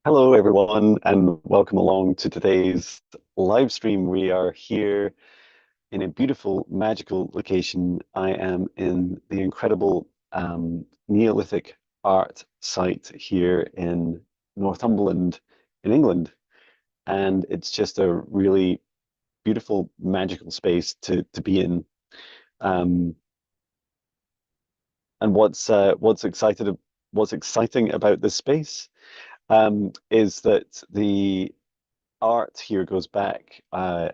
Hello, everyone, and welcome along to today's live stream. We are here in a beautiful, magical location. I am in the incredible Neolithic art site here in Northumberland in England. And it's just a really beautiful, magical space to be in. Um, and what's exciting about this space is that the art here goes back they're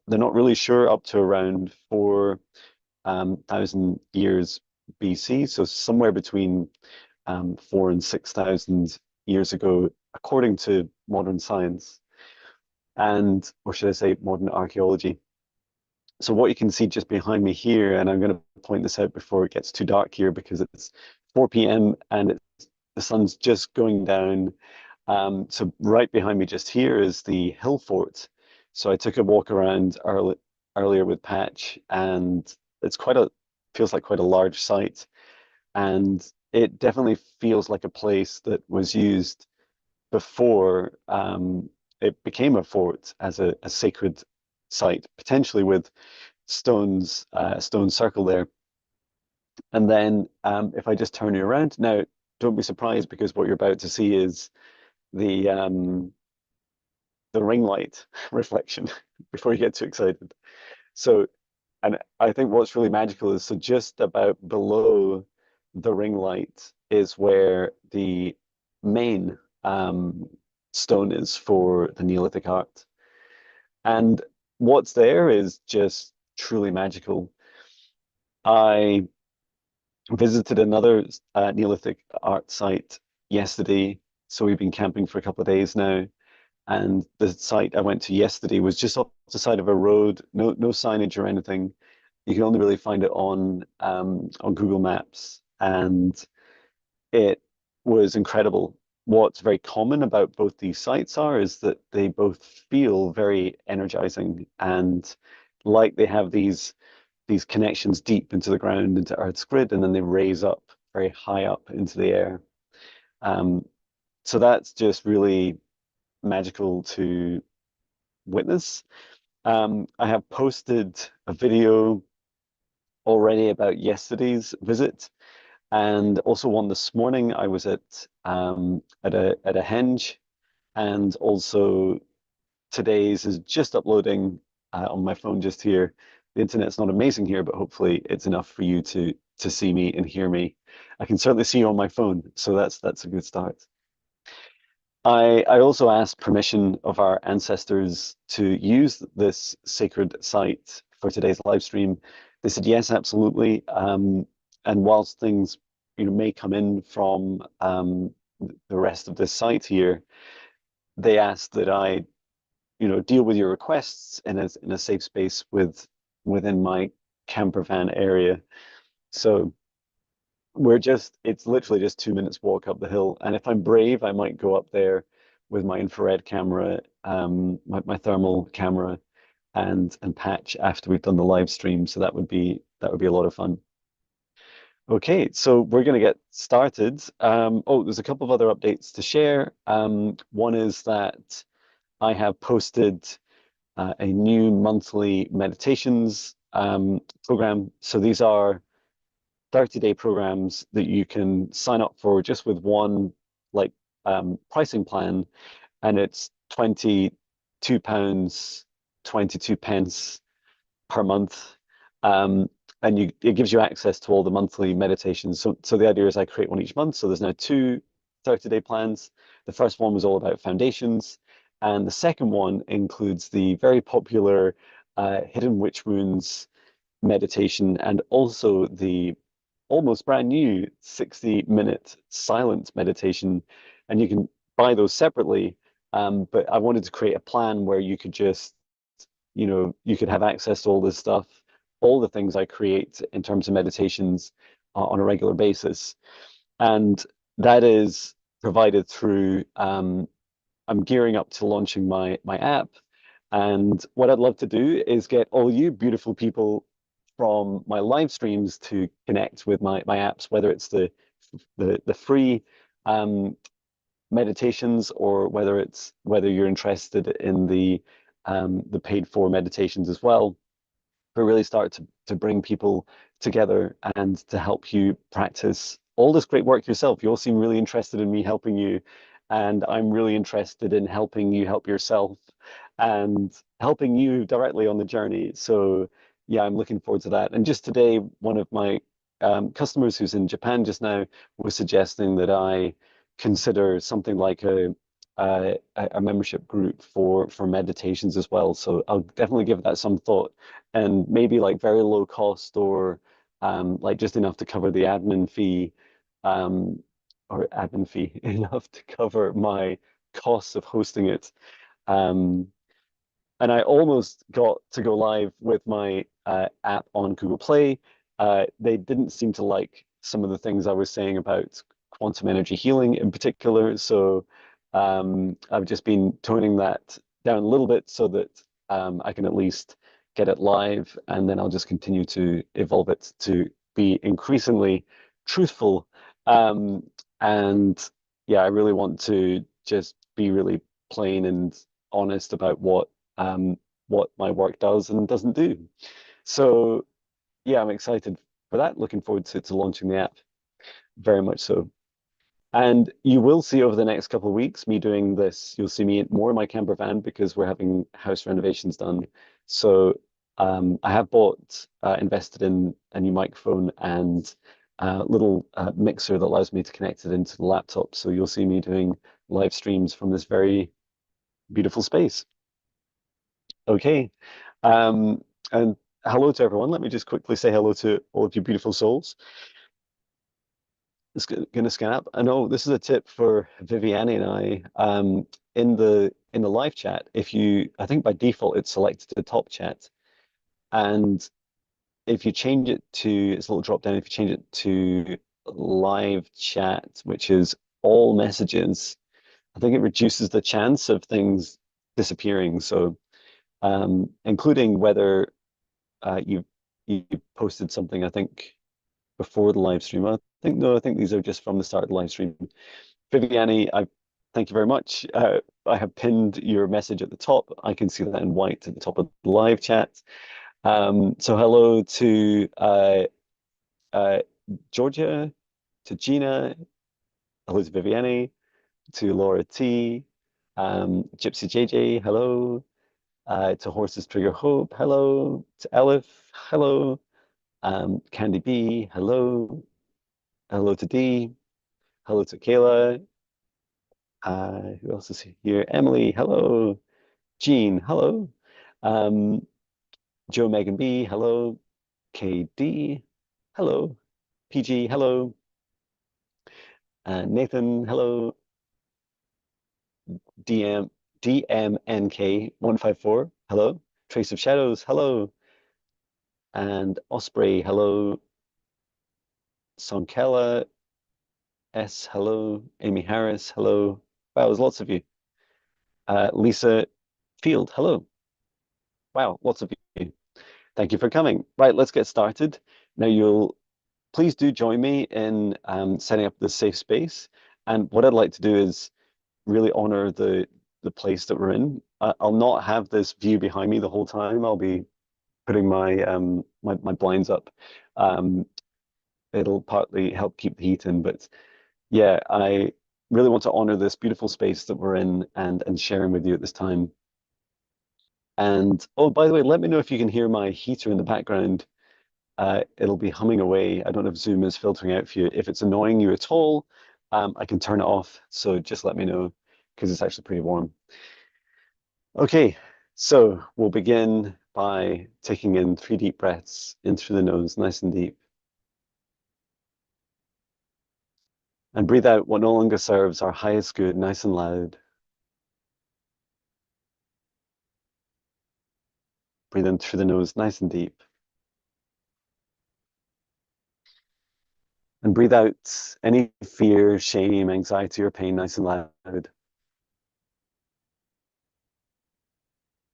not really sure, up to around 4,000 years BC, so somewhere between 4 and 6,000 years ago, according to modern science, and or should I say modern archaeology. So what you can see just behind me here, and I'm going to point this out before it gets too dark here because it's 4 p.m. and the sun's just going down. So right behind me just here is the hill fort. So I took a walk around earlier with Patch, and it's feels like quite a large site, and it definitely feels like a place that was used before it became a fort as a sacred site, potentially with stone circle there. And then if I just turn you around now, don't be surprised because what you're about to see is the ring light reflection before you get too excited. So, and I think what's really magical is, so just about below the ring light is where the main stone is for the Neolithic art. And what's there is just truly magical. I visited another Neolithic art site yesterday, so we've been camping for a couple of days now. And the site I went to yesterday was just off the side of a road, no signage or anything. You can only really find it on Google Maps, and it was incredible. What's very common about both these sites is that they both feel very energizing, and like they have these connections deep into the ground, into Earth's grid, and then they raise up very high up into the air. Um, so that's just really magical to witness. I have posted a video already about yesterday's visit, and also one this morning. I was at a henge, and also today's is just uploading on my phone just here. The internet's not amazing here, but hopefully it's enough for you to see me and hear me. I can certainly see you on my phone, so that's a good start. I also asked permission of our ancestors to use this sacred site for today's live stream. They said yes, absolutely. And whilst things, may come in from the rest of this site here, they asked that I, deal with your requests in a safe space within my camper van area. So it's literally just 2 minutes walk up the hill. And if I'm brave, I might go up there with my infrared camera, my thermal camera, and Patch after we've done the live stream. So that would be a lot of fun. Okay, so we're going to get started. There's a couple of other updates to share. One is that I have posted a new monthly meditations program. So these are 30-day programs that you can sign up for just with one like pricing plan, and it's £22, 22 pence per month. And it gives you access to all the monthly meditations. So the idea is I create one each month. So there's now two 30-day plans. The first one was all about foundations, and the second one includes the very popular Hidden Witch Wounds meditation, and also the almost brand new 60-minute silent meditation. And you can buy those separately. But I wanted to create a plan where you could just, you could have access to all this stuff, all the things I create in terms of meditations on a regular basis. And that is provided through, I'm gearing up to launching my app. And what I'd love to do is get all you beautiful people from my live streams to connect with my apps, whether it's the free meditations, or whether you're interested in the paid for meditations as well, but really start to bring people together and to help you practice all this great work yourself. You all seem really interested in me helping you, and I'm really interested in helping you help yourself and helping you directly on the journey. So yeah, I'm looking forward to that. And just today, one of my customers who's in Japan just now was suggesting that I consider something like a membership group for meditations as well. So I'll definitely give that some thought, and maybe like very low cost, or like just enough to cover the admin fee, um, or admin fee enough to cover my costs of hosting it. Um, and I almost got to go live with my app on Google Play. They didn't seem to like some of the things I was saying about quantum energy healing in particular. So I've just been toning that down a little bit so that I can at least get it live, and then I'll just continue to evolve it to be increasingly truthful. Um, and yeah, I really want to just be really plain and honest about um, what my work does and doesn't do. So yeah, I'm excited for that. Looking forward to launching the app, very much so. And you will see over the next couple of weeks me doing this. You'll see me more in my camper van because we're having house renovations done. So I have invested in a new microphone and a little mixer that allows me to connect it into the laptop. So you'll see me doing live streams from this very beautiful space. Okay. Um, and hello to everyone. Let me just quickly say hello to all of you beautiful souls. It's going to scan up. I know this is a tip for Viviani and I. In the live chat, if you, I think by default it's selected to top chat, and if you change it to its little drop down, if you change it to live chat, which is all messages, I think it reduces the chance of things disappearing. So, including whether you posted something, I think, before the live stream. I think no, I think these are just from the start of the live stream. Viviani, I thank you very much. I have pinned your message at the top. I can see that in white at the top of the live chat. So hello to uh, Georgia, to Gina, hello to Viviani, to Laura T, Gypsy JJ, hello, to Horses Trigger Hope, hello, to Elif, hello, Candy B, hello, hello to D, hello to Kayla. Who else is here? Emily, hello. Jean, hello. Um, Joe Megan B, hello. KD, hello. PG, hello. Nathan, hello. DM DMNK154, hello. Trace of Shadows, hello. And Osprey, hello. Sonkella S, hello. Amy Harris, hello. Wow, there's lots of you. Lisa Field, hello. Wow, lots of you. Thank you for coming. Right, let's get started. Now, you'll please do join me in setting up this safe space. And what I'd like to do is really honor the place that we're in. I'll not have this view behind me the whole time. I'll be putting my blinds up. Um, it'll partly help keep the heat in, but yeah, I really want to honor this beautiful space that we're in and sharing with you at this time. And oh, by the way, let me know if you can hear my heater in the background. It'll be humming away. I don't know if Zoom is filtering out for you. If it's annoying you at all, I can turn it off. So just let me know because it's actually pretty warm. Okay, so we'll begin by taking in 3 deep breaths in through the nose, nice and deep. And breathe out what no longer serves our highest good, nice and loud. Breathe in through the nose, nice and deep. And breathe out any fear, shame, anxiety, or pain, nice and loud.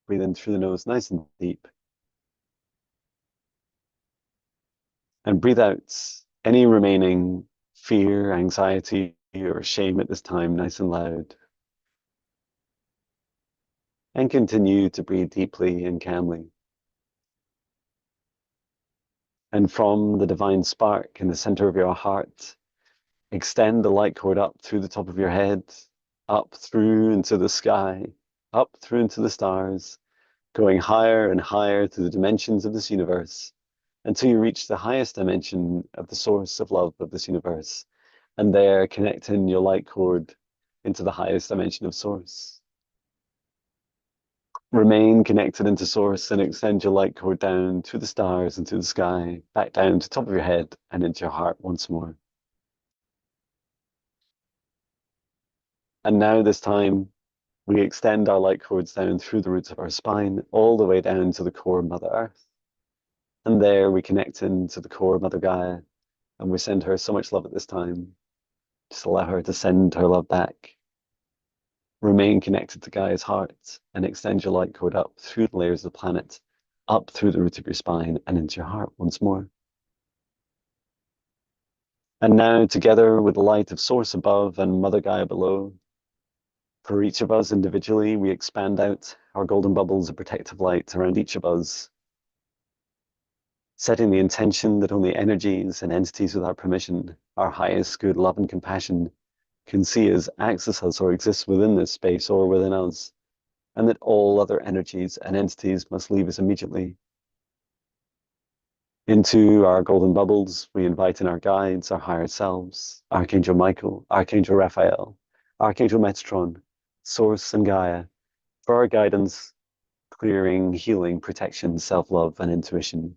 Breathe in through the nose, nice and deep. And breathe out any remaining fear, anxiety, or shame at this time, nice and loud. And continue to breathe deeply and calmly. And from the divine spark in the center of your heart, extend the light cord up through the top of your head, up through into the sky, up through into the stars, going higher and higher through the dimensions of this universe until you reach the highest dimension of the source of love of this universe. And there, connecting your light cord into the highest dimension of source. Remain connected into source and extend your light cord down to the stars and to the sky, back down to the top of your head and into your heart once more. And now this time, we extend our light cords down through the roots of our spine, all the way down to the core of Mother Earth. And there we connect into the core of Mother Gaia, and we send her so much love at this time. Just allow her to send her love back. Remain connected to Gaia's heart and extend your light cord up through the layers of the planet, up through the root of your spine and into your heart once more. And now, together with the light of Source above and Mother Gaia below, for each of us individually, we expand out our golden bubbles of protective light around each of us, setting the intention that only energies and entities with our permission, our highest good love and compassion, can see us, access us, or exist within this space or within us, and that all other energies and entities must leave us immediately. Into our golden bubbles, we invite in our guides, our higher selves, Archangel Michael, Archangel Raphael, Archangel Metatron, Source and Gaia, for our guidance, clearing, healing, protection, self-love, and intuition.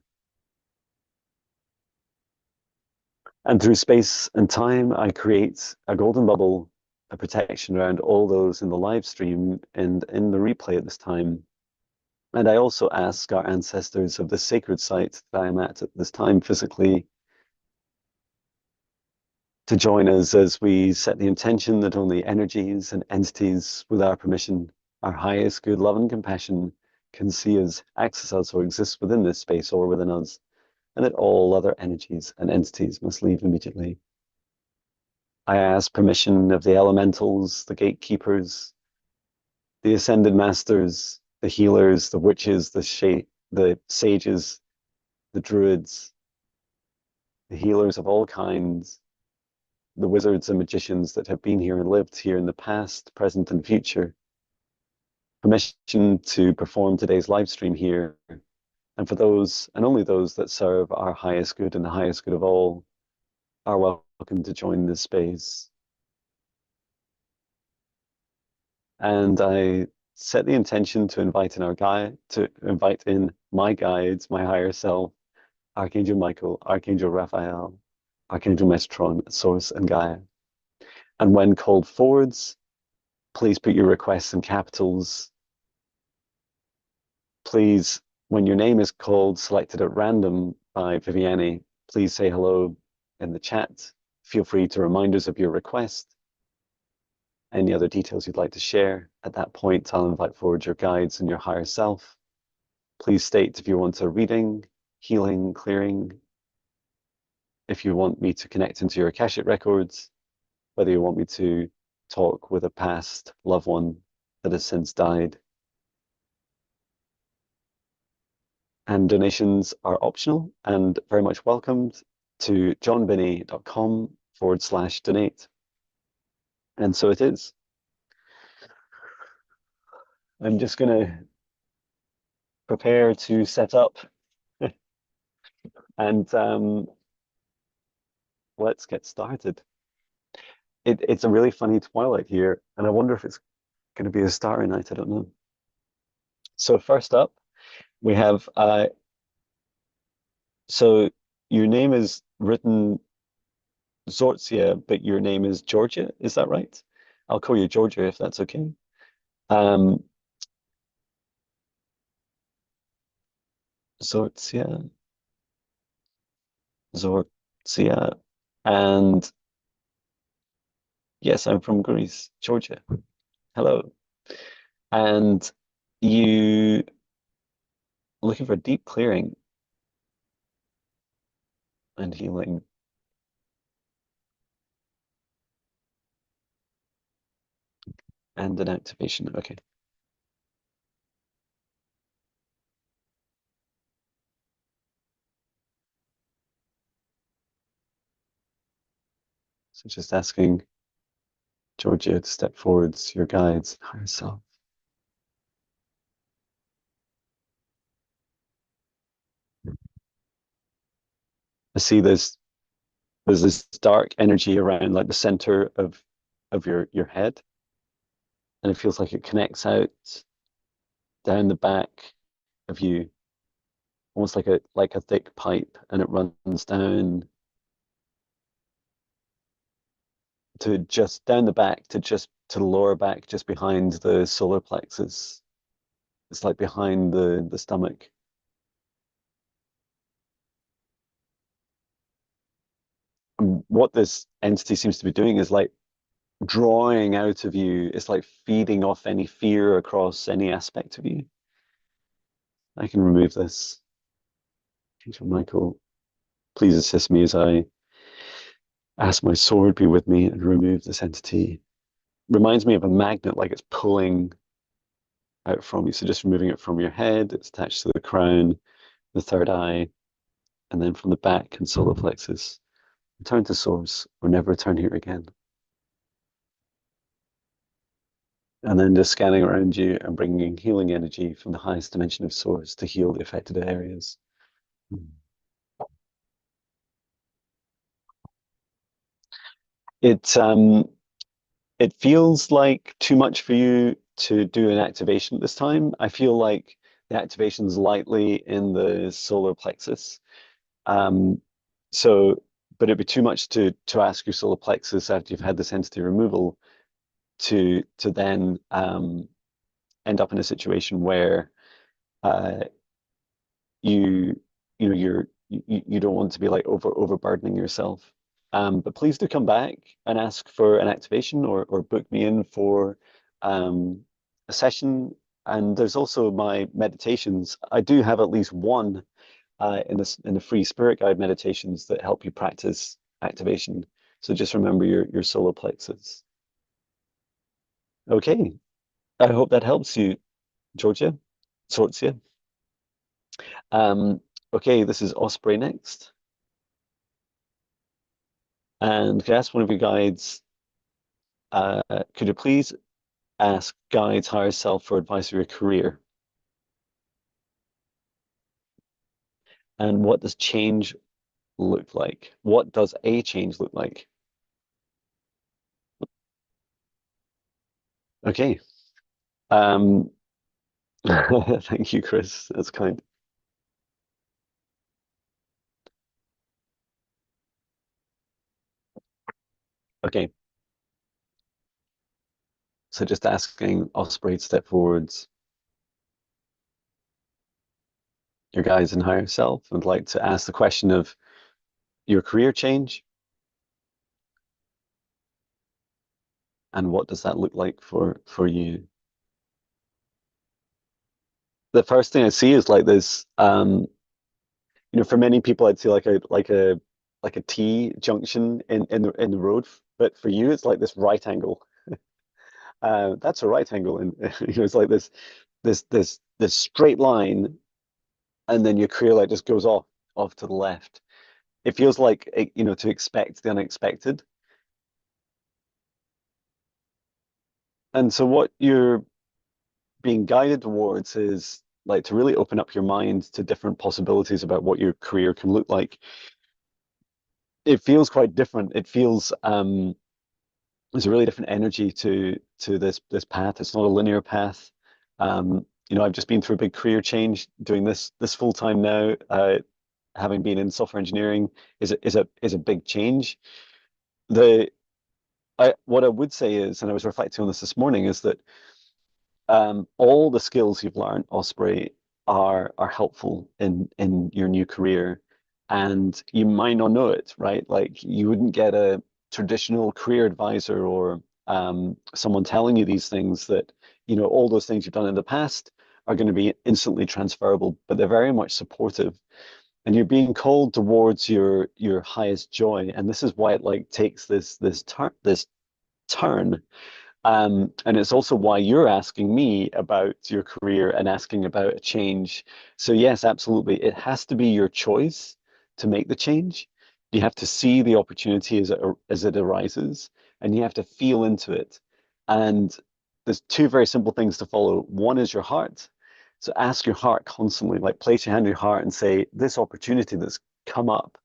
And through space and time, I create a golden bubble, a protection around all those in the live stream and in the replay at this time. And I also ask our ancestors of the sacred site that I am at this time physically to join us as we set the intention that only energies and entities with our permission, our highest good love and compassion, can see us, access us, or exist within this space or within us, and that all other energies and entities must leave immediately. I ask permission of the elementals, the gatekeepers, the ascended masters, the healers, the witches, the sages, the druids, the healers of all kinds, the wizards and magicians that have been here and lived here in the past, present, and future. Permission to perform today's live stream here. And for those, and only those that serve our highest good and the highest good of all, are welcome to join this space. And I set the intention to invite in my guides, my higher self, Archangel Michael, Archangel Raphael, Archangel Metatron, Source, and Gaia. And when called forwards, please put your requests in capitals. Please, when your name is called, selected at random by Viviani, please say hello in the chat. Feel free to remind us of your request. Any other details you'd like to share. At that point, I'll invite forward your guides and your higher self. Please state if you want a reading, healing, clearing, if you want me to connect into your Akashic records, whether you want me to talk with a past loved one that has since died. And donations are optional and very much welcomed to johnbinney.com/donate. And so it is. I'm just going to prepare to set up and let's get started. It's a really funny twilight here, and I wonder if it's going to be a starry night. I don't know. So first up, we have, so your name is written Zortzia, but your name is Georgia. Is that right? I'll call you Georgia if that's okay. Um, Zortzia, Zortzia, and yes, I'm from Greece, Georgia. Hello. And you looking for deep clearing and healing. And an activation. Okay. So just asking Georgia to step forwards, your guides, higher self. I see there's this dark energy around like the center of your head, and it feels like it connects out down the back of you, almost like a thick pipe, and it runs down to just down the back to just to the lower back, just behind the solar plexus. It's like behind the stomach. And what this entity seems to be doing is like drawing out of you. It's like feeding off any fear across any aspect of you. I can remove this. Angel Michael, please assist me as I ask my sword be with me and remove this entity. Reminds me of a magnet, like it's pulling out from you. So just removing it from your head, it's attached to the crown, the third eye, and then from the back and solar plexus. Return to source or never return here again. And then just scanning around you and bringing healing energy from the highest dimension of source to heal the affected areas. It it feels like too much for you to do an activation at this time. I feel like the activation's lightly in the solar plexus. Um, so, but it'd be too much to ask your solar plexus after you've had this entity removal to then end up in a situation where uh, you you know you don't want to be like overburdening yourself. But please do come back and ask for an activation or book me in for um, a session. And there's also my meditations. I do have at least one in the free spirit guide meditations that help you practice activation. So just remember your solar plexus. Okay, I hope that helps you, Georgia. Sorts you. Um, okay, this is Osprey next. And could I ask one of your guides, could you please ask guides higher self for advice for your career? And what does change look like? What does a change look like? Okay. Um, thank you, Chris. That's kind. Okay. So just asking Osprey to step forwards, your guides and higher self, and like to ask the question of your career change and what does that look like for you? The first thing I see is like this for many people I'd say like a T junction in the road, but for you it's like this right angle. That's a right angle, and it's like this straight line, and then your career like just goes off to the left. It feels like to expect the unexpected. And so what you're being guided towards is like to really open up your mind to different possibilities about what your career can look like. It feels quite different. It feels there's a really different energy to this path. It's not a linear path. I've just been through a big career change, doing this full time now. Having been in software engineering is a big change. The what I would say is, and I was reflecting on this morning, is that all the skills you've learned, Osprey, are helpful in your new career, and you might not know it, right? Like you wouldn't get a traditional career advisor or someone telling you these things that all those things you've done in the past are going to be instantly transferable, but they're very much supportive, and you're being called towards your highest joy, and this is why it like takes this turn And it's also why you're asking me about your career and asking about a change. So yes, absolutely. It has to be your choice to make the change. You have to see the opportunity as it arises, and you have to feel into it. And there's two very simple things to follow. One is your heart. So ask your heart constantly, like place your hand on your heart and say, this opportunity that's come up,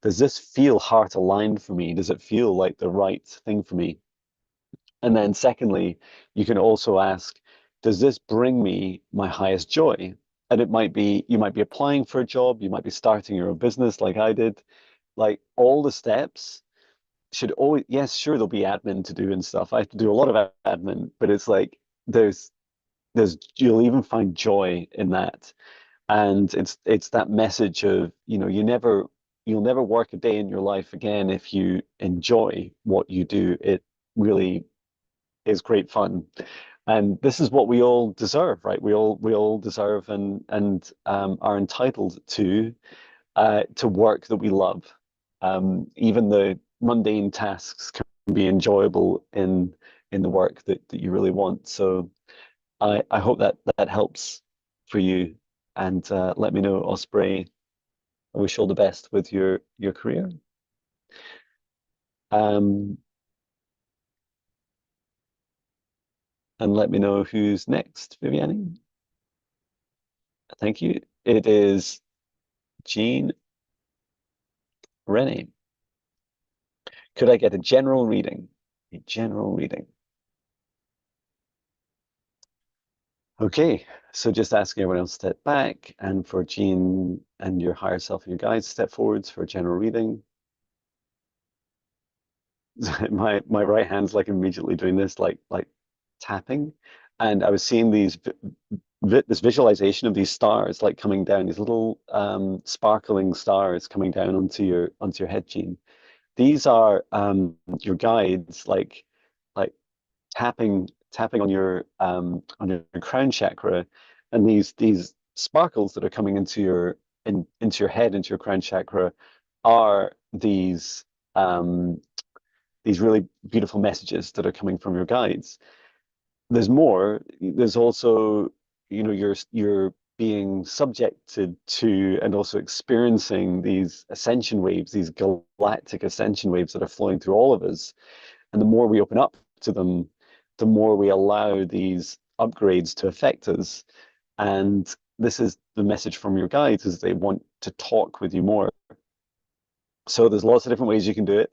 does this feel heart aligned for me? Does it feel like the right thing for me? And then secondly, you can also ask, does this bring me my highest joy? And it might be, you might be applying for a job, you might be starting your own business like I did. Like all the steps should always, yes, sure, there'll be admin to do and stuff. I have to do a lot of admin, but it's like you'll even find joy in that. And it's that message of, you'll never work a day in your life again if you enjoy what you do. It really is great fun. And this is what we all deserve, right? We all deserve and are entitled to work that we love. Even the mundane tasks can be enjoyable in the work that you really want. So I hope that helps for you. And let me know, Osprey. I wish you all the best with your career. Um, and let me know who's next, Viviani. Thank you. It is Jean Rennie. Could I get a general reading? A general reading. Okay, so just asking everyone else to step back, and for Jean and your higher self and your guides, step forwards for a general reading. My right hand's like immediately doing this, like tapping, and I was seeing this visualization of these stars like coming down, these little sparkling stars coming down onto your head, Jean. These are your guides, like tapping on your crown chakra, and these sparkles that are coming into your head, into your crown chakra, are these really beautiful messages that are coming from your guides. There's more. There's also, you're being subjected to and also experiencing these ascension waves, these galactic ascension waves that are flowing through all of us. And the more we open up to them, the more we allow these upgrades to affect us. And this is the message from your guides, is they want to talk with you more. So there's lots of different ways you can do it.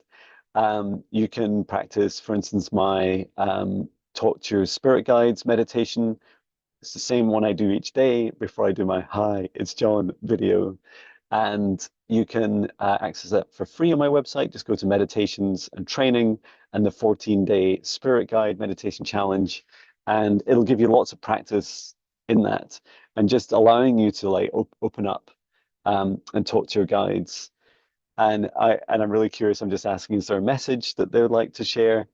You can practice, for instance, my talk to your spirit guides meditation. It's the same one I do each day before I do my "Hi, it's John" video. And you can access that for free on my website. Just go to meditations and training and the 14-day spirit guide meditation challenge. And it'll give you lots of practice in that and just allowing you to like open up and talk to your guides. And I'm really curious. I'm just asking, is there a message that they would like to share?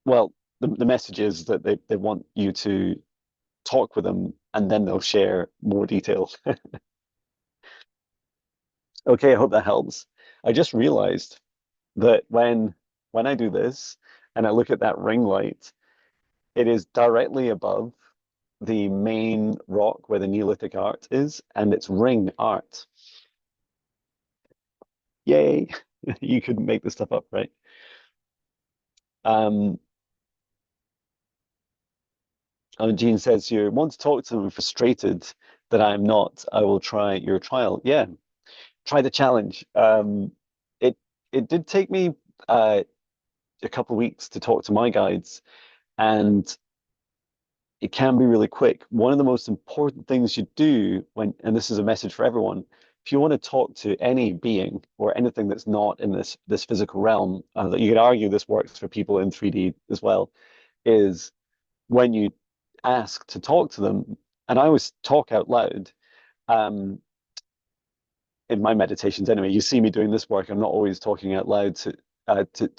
Well, the message is that they want you to talk with them and then they'll share more detail. Okay, I hope that helps. I just realized that when I do this and I look at that ring light, it is directly above the main rock where the Neolithic art is, and it's ring art. Yay! You couldn't make this stuff up, right? Um, Jean says you want to talk to them frustrated that I'm not. I will try your trial. Yeah, try the challenge. It it did take me a couple of weeks to talk to my guides, and it can be really quick. One of the most important things you do and this is a message for everyone, if you want to talk to any being or anything that's not in this physical realm, you could argue this works for people in 3D as well, is when you ask to talk to them, and I always talk out loud um, in my meditations anyway. You see me doing this work. I'm not always talking out loud to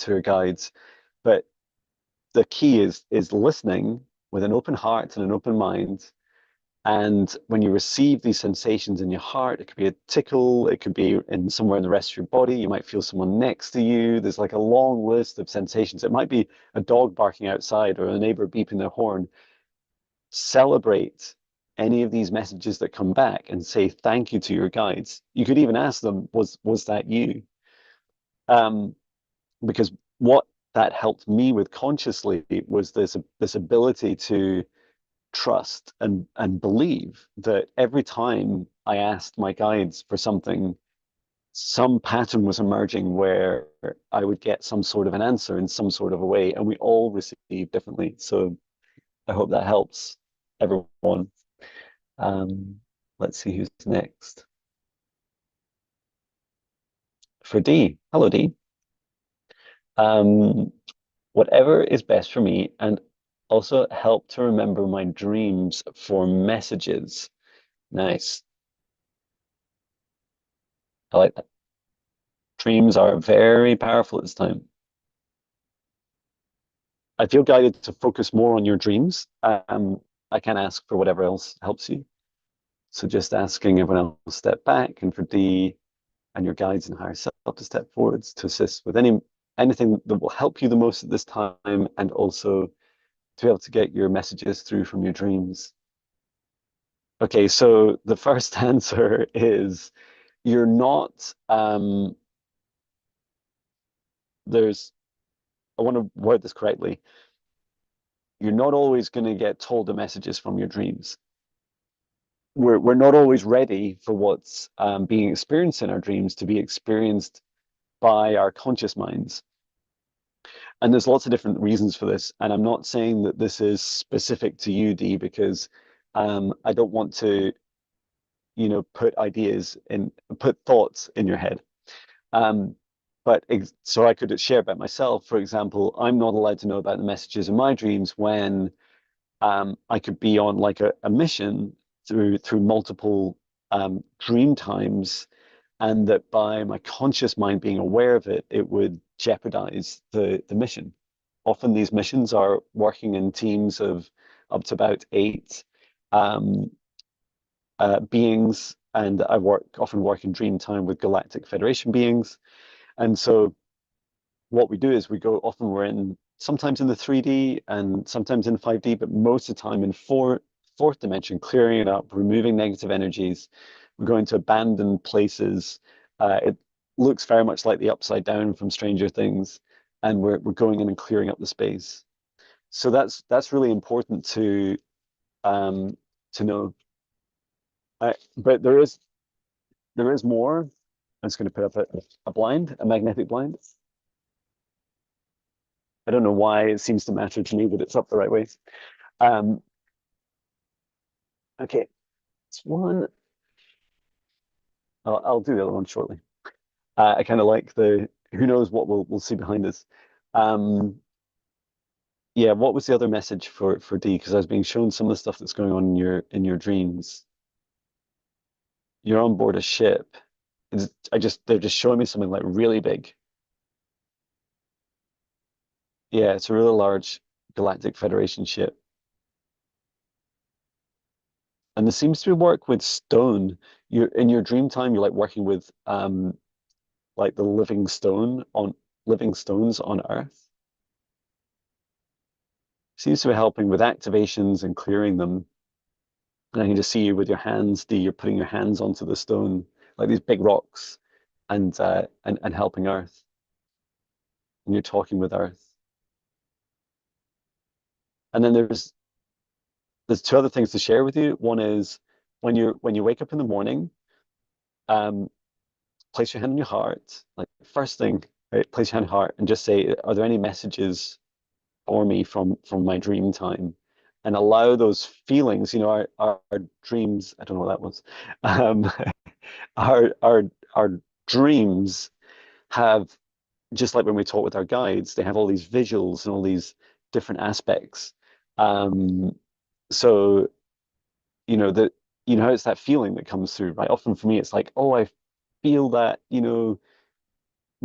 your guides, but the key is listening with an open heart and an open mind, And when you receive these sensations in your heart, it could be a tickle, it could be in somewhere in the rest of your body. You might feel someone next to you. There's like a long list of sensations. It might be a dog barking outside or a neighbor beeping their horn. Celebrate any of these messages that come back and say thank you to your guides. You could even ask them, was that you? Um, because what that helped me with consciously was this ability to trust and believe that every time I asked my guides for something, some pattern was emerging where I would get some sort of an answer in some sort of a way, and we all receive differently. So I hope that helps everyone. Um, let's see who's next. For D. Hello, D. Um, whatever is best for me, and also help to remember my dreams for messages. Nice. I like that. Dreams are very powerful at this time. I feel guided to focus more on your dreams. I can ask for whatever else helps you. So just asking everyone else to step back and for D and your guides and higher self to step forwards to assist with anything that will help you the most at this time, and also to be able to get your messages through from your dreams. Okay, so the first answer is you're not there's I want to word this correctly. You're not always going to get told the messages from your dreams. We're not always ready for what's being experienced in our dreams to be experienced by our conscious minds. And there's lots of different reasons for this. And I'm not saying that this is specific to you, Dee, because I don't want to, put thoughts in your head. Um, but so I could share about myself. For example, I'm not allowed to know about the messages in my dreams when I could be on like a mission through multiple dream times, and that by my conscious mind being aware of it, it would jeopardize the mission. Often these missions are working in teams of up to about eight um, beings, and I often work in dream time with Galactic Federation beings, and so what we do is we go often we're in sometimes in the 3D and sometimes in 5D, but most of the time in fourth dimension, clearing it up, removing negative energies. We're going to abandoned places. It looks very much like the upside down from Stranger Things, and we're going in and clearing up the space. So that's really important um, to know. But there is more. I'm just going to put up a blind, a magnetic blind. I don't know why it seems to matter to me that it's up the right way. Um, okay, it's one. I'll do the other one shortly. I kind of like the who knows what we'll see behind us. Um, yeah, what was the other message for D? Because I was being shown some of the stuff that's going on in your dreams. You're on board a ship. They're just showing me something like really big. Yeah, it's a really large Galactic Federation ship. And there seems to be work with stone. You're in your dream time, you're like working with like the living stones on Earth. Seems to be helping with activations and clearing them. And I can just see you with your hands, you're putting your hands onto the stone, like these big rocks, and helping Earth. And you're talking with Earth. And then there's two other things to share with you. One is when you wake up in the morning, um, place your hand on your heart. Like first thing, right, place your hand on your heart and just say, are there any messages for me from my dream time? And allow those feelings, our dreams, I don't know what that was. Um, our dreams have, just like when we talk with our guides, they have all these visuals and all these different aspects. Um, so that how it's that feeling that comes through, right? Often for me, it's like, oh, I feel that,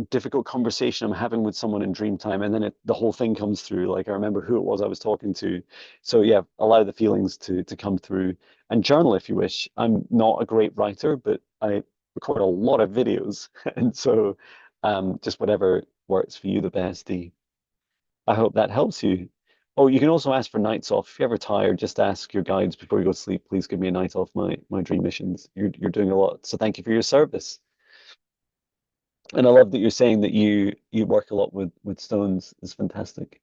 difficult conversation I'm having with someone in dream time, and then the whole thing comes through. Like I remember who it was I was talking to. So yeah, allow the feelings to come through and journal if you wish. I'm not a great writer, but I record a lot of videos, and so just whatever works for you the best. I hope that helps you. Oh, you can also ask for nights off. If you're ever tired, just ask your guides before you go to sleep. Please give me a night off my dream missions. You're doing a lot, so thank you for your service. And I love that you're saying that you work a lot with stones. It's fantastic.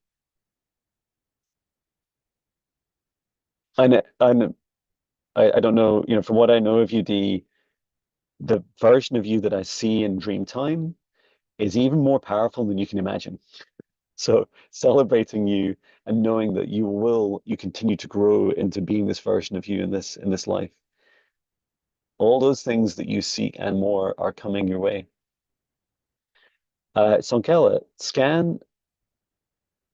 And I don't know, from what I know of you, the version of you that I see in dream time is even more powerful than you can imagine. So celebrating you and knowing that you continue to grow into being this version of you in this life. All those things that you seek and more are coming your way. Sonkela, scan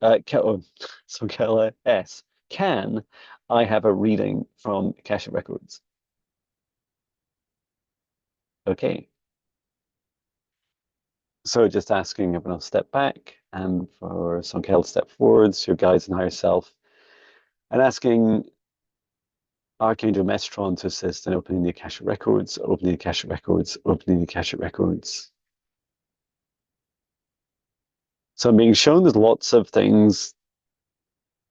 Sonkela S. Can I have a reading from Akashic Records? Okay. So just asking everyone else step back and for Sonkela step forwards, your guides and higher self, and asking Archangel Metron to assist in opening the Akashic Records, opening the Akashic Records, opening the Akashic Records. So I'm being shown there's lots of things,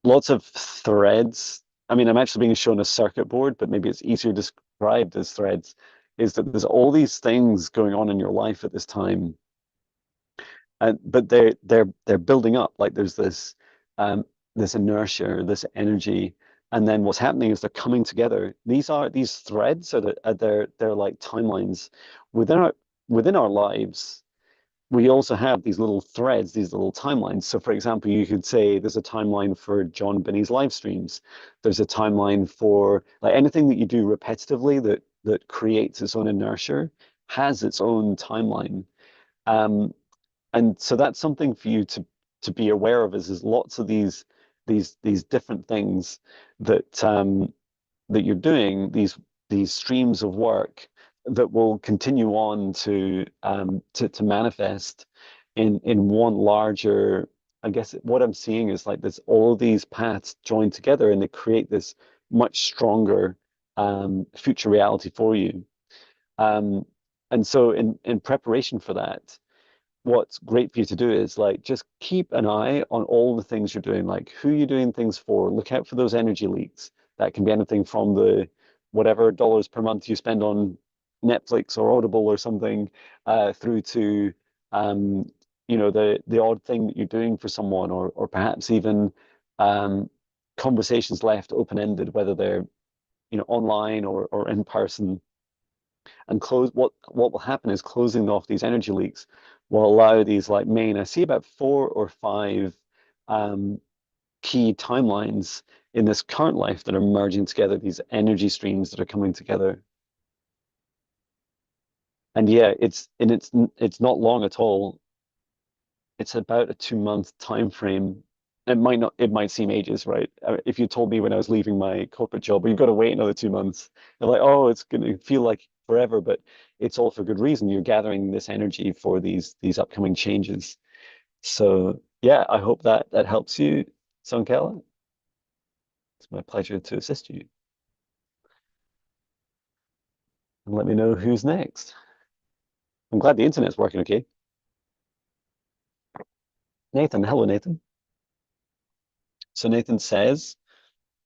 lots of threads. I mean, I'm actually being shown a circuit board, but maybe it's easier described as threads, is that there's all these things going on in your life at this time. And but they're building up. Like there's this inertia, this energy, and then what's happening is they're coming together. These threads they're like timelines within our lives. We also have these little threads, these little timelines. So, for example, you could say there's a timeline for John Binney's live streams. There's a timeline for like anything that you do repetitively that creates its own inertia has its own timeline. Um, and so that's something for you to be aware of. Is lots of these different things that that you're doing, these streams of work that will continue on to manifest in one larger. I guess what I'm seeing is like this all these paths join together and they create this much stronger future reality for you. Um, and so in preparation for that, what's great for you to do is like just keep an eye on all the things you're doing, like who you're doing things for. Look out for those energy leaks. That can be anything from the whatever dollars per month you spend on Netflix or Audible or something, through to um, the odd thing that you're doing for someone, or perhaps even um, conversations left open-ended, whether they're online or in person, and close what will happen is closing off these energy leaks will allow these like main. I see about 4 or 5 um, key timelines in this current life that are merging together, these energy streams that are coming together. And yeah, it's not long at all. It's about a 2 month time frame. It might seem ages, right? If you told me when I was leaving my corporate job, well, you've got to wait another 2 months, they're like, oh, it's going to feel like forever, but it's all for good reason. You're gathering this energy for these upcoming changes. So yeah, I hope that helps you, Sankela. It's my pleasure to assist you. And let me know who's next. I'm glad the internet's working okay. Nathan, hello, Nathan. So Nathan says,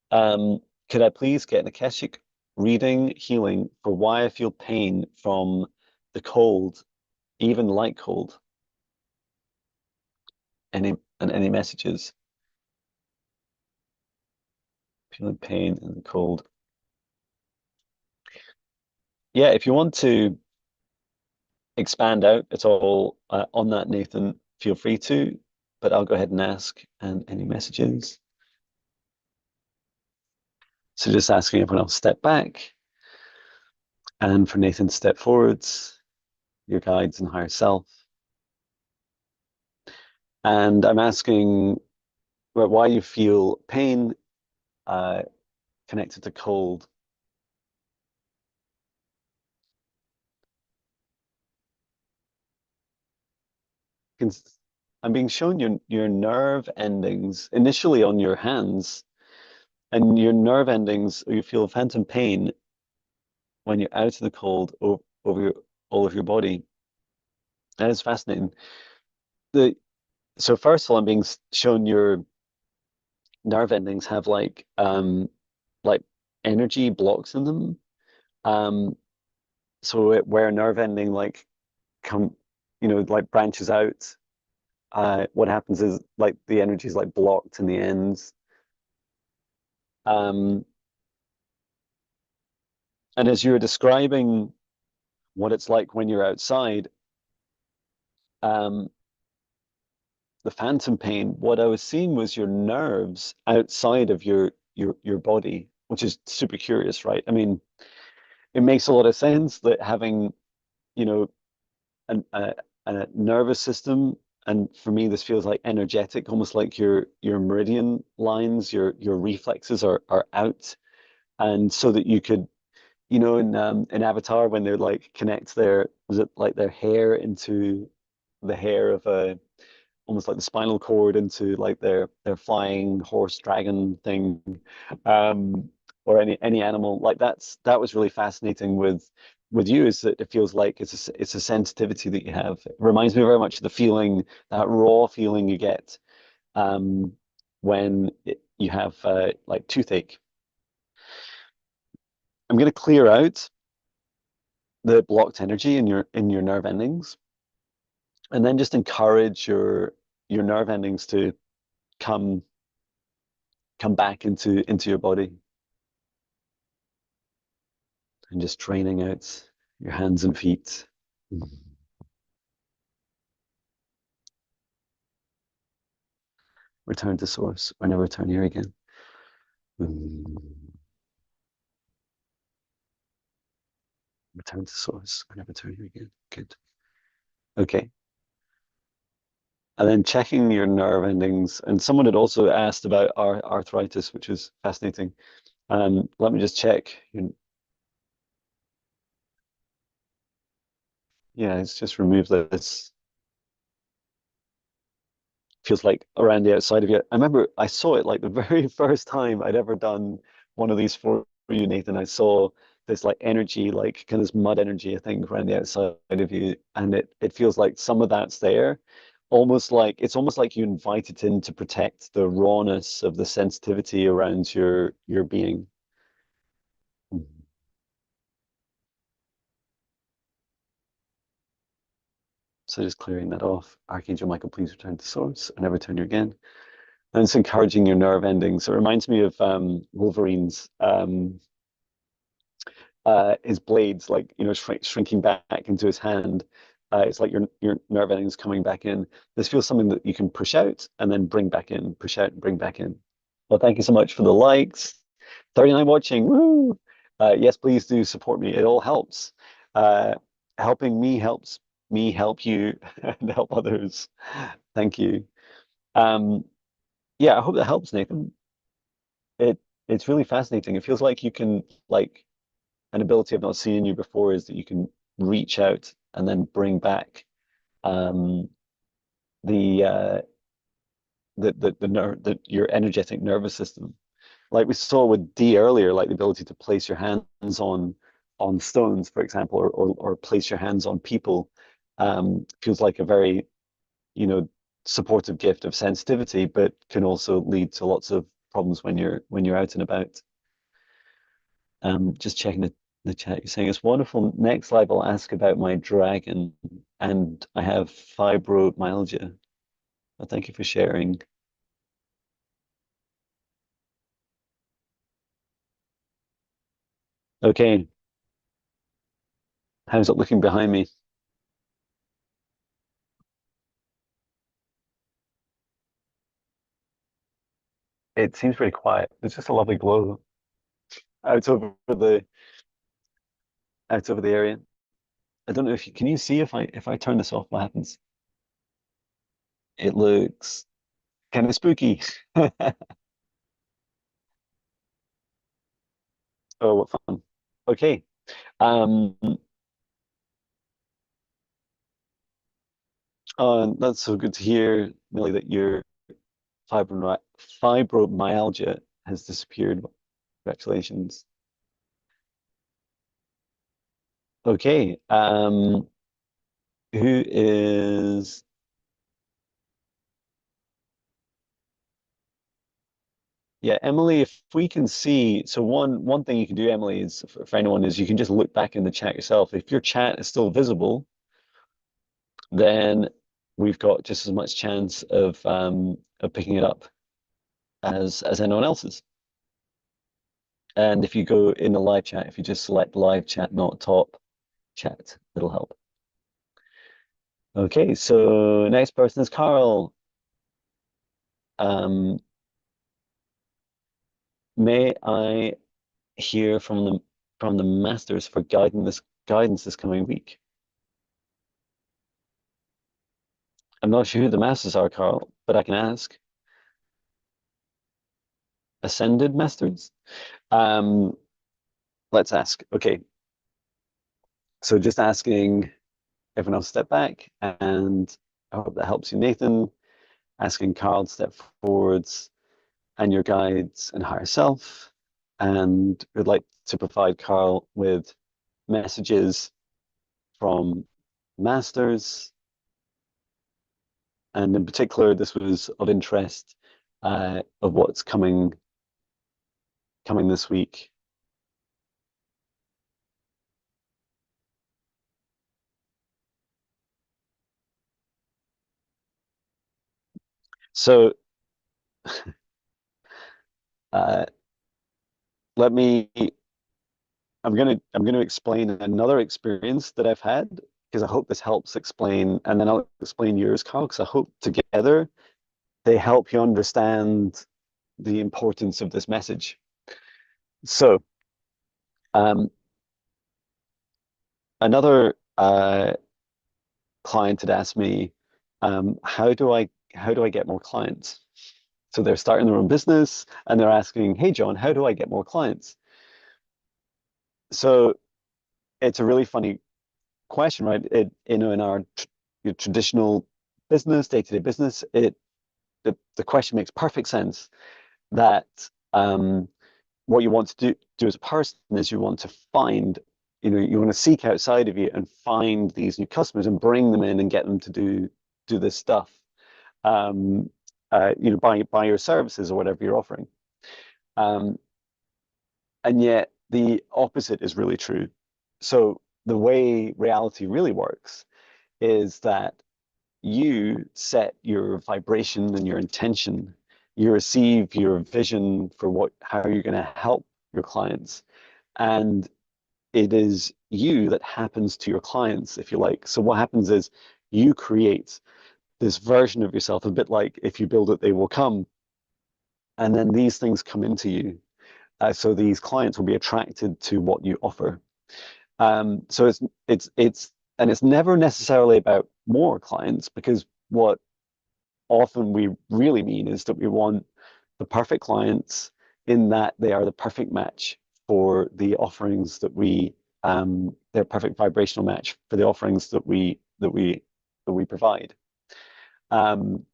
Um, could I please get an Akashic reading healing for why I feel pain from the cold, even light cold? Any messages? Feeling pain and the cold. Yeah, if you want to expand out at all on that, Nathan, feel free to, but I'll go ahead and ask and any messages. So just asking everyone else step back and for Nathan step forwards, your guides and higher self. And I'm asking why you feel pain uh, connected to cold. can, I'm being shown your nerve endings initially on your hands, and your nerve endings, you feel phantom pain when you're out in the cold over all of your body. That is fascinating. The so first of all, I'm being shown your nerve endings have like energy blocks in them. Um, where a nerve ending like come, like branches out, what happens is like the energy is like blocked in the ends. Um, and as you were describing what it's like when you're outside, um, the phantom pain, what I was seeing was your nerves outside of your body, which is super curious, right? I mean, it makes a lot of sense that having, you know, an, a nervous system, and for me, this feels like energetic, almost like your meridian lines, your reflexes are out, and so that you could, in Avatar when they're like connect their, was it like their hair into the hair of a almost like the spinal cord into like their flying horse dragon thing, um, or any animal like that was really fascinating with you, is that it feels like it's a sensitivity that you have. It reminds me very much of the feeling, that raw feeling you get um, when you have like toothache. I'm going to clear out the blocked energy in your nerve endings, and then just encourage your nerve endings to come come back into your body, and just training out your hands and feet. Return to source, or never return here again. Return to source, or never return here again. Good. Okay. And then checking your nerve endings. And someone had also asked about arthritis, which is fascinating. Let me just check. Yeah, it's just remove this. Feels like around the outside of you. I remember I saw it like the very first time I'd ever done one of these for you, Nathan. I saw this like energy, like kind of this mud energy, I think, around the outside of you, and it feels like some of that's there, almost like you invite it in to protect the rawness of the sensitivity around your being. Mhm. So just clearing that off. Archangel Michael, please return to source and never return you again. And it's encouraging your nerve endings. So it reminds me of Wolverine's his blades, like shrinking back into his hand. It's like your nerve endings coming back in. This feels something that you can push out and then bring back in, push out and bring back in. Well, thank you so much for the likes. 39 watching. Woo! Yes, please do support me. It all helps. Uh, Helping me helps me help you and help others. Thank you. Um, yeah, I hope that helps, Nathan. It it's really fascinating. It feels like you can like an ability I've not seen in you before is that you can reach out and then bring back um, the your energetic nervous system. Like we saw with D earlier, like the ability to place your hands on stones, for example, or place your hands on people, feels like a very, you know, supportive gift of sensitivity, but can also lead to lots of problems when you're out and about. Just checking the chat. You're saying it's wonderful. Next live, I'll ask about my dragon, and I have fibromyalgia. Well, thank you for sharing. Okay, how's it looking behind me? It seems very quiet. It's just a lovely glow out over the out over the area. I don't know if you can you see if I turn this off, what happens? It looks kind of spooky. Oh, what fun. Okay. Um, That's so good to hear, Millie, that your fibromyalgia has disappeared. Congratulations. Okay. Who is Yeah, Emily, if we can see, so one thing you can do, Emily, is for anyone is you can just look back in the chat yourself. If your chat is still visible, then we've got just as much chance of picking it up as anyone else's. And if you go in the live chat, if you just select live chat, not top chat, it'll help. Okay, so next person is Carl. Um, may I hear from the masters for guidance this coming week? I'm not sure who the masters are, Carl, but I can ask. Ascended masters? Um, let's ask. Okay, so just asking everyone else to step back, and I hope that helps you, Nathan. Asking Carl to step forwards, and your guides and higher self, and would like to provide Carl with messages from masters, and in particular, this was of interest of what's coming this week. So uh, let me. I'm gonna explain another experience that I've had because I hope this helps explain, and then I'll explain yours, Carl, because I hope together they help you understand the importance of this message. So, um, another client had asked me, how do I get more clients? So they're starting their own business and they're asking, "Hey, John, how do I get more clients?" So it's a really funny question, right? In our your traditional business, day-to-day business, the question makes perfect sense that what you want to do as a person is you want to find, you want to seek outside of you and find these new customers and bring them in and get them to do this stuff, um, buy your services or whatever you're offering. Um, and yet the opposite is really true. So the way reality really works is that you set your vibration and your intention. You receive your vision for how you're going to help your clients. And it is you that happens to your clients, if you like. So what happens is you create this version of yourself, a bit like if you build it, they will come. And then these things come into you. So these clients will be attracted to what you offer. So it's never necessarily about more clients, because what often we really mean is that we want the perfect clients, in that they are the perfect match for the offerings that they're perfect vibrational match for the offerings that we provide. Um,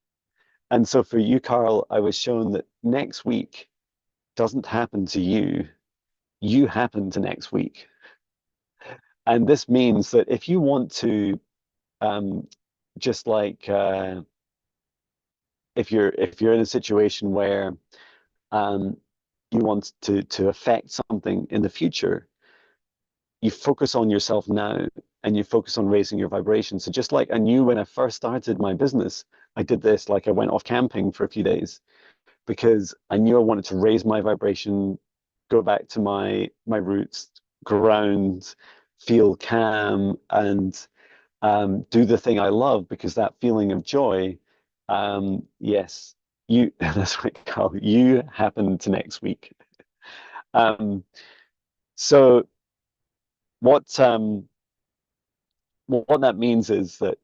and so for you, Carl, I was shown that next week doesn't happen to you, you happen to next week. And this means that if you want to, um, just like if you're in a situation where um, you want to affect something in the future, you focus on yourself now and you focus on raising your vibration. So just like I knew when I first started my business, I did this, like I went off camping for a few days because I knew I wanted to raise my vibration, go back to my roots, ground, feel calm, and do the thing I love, because that feeling of joy, yes, that's right, Carl, you happen to next week. Um, so what what that means is that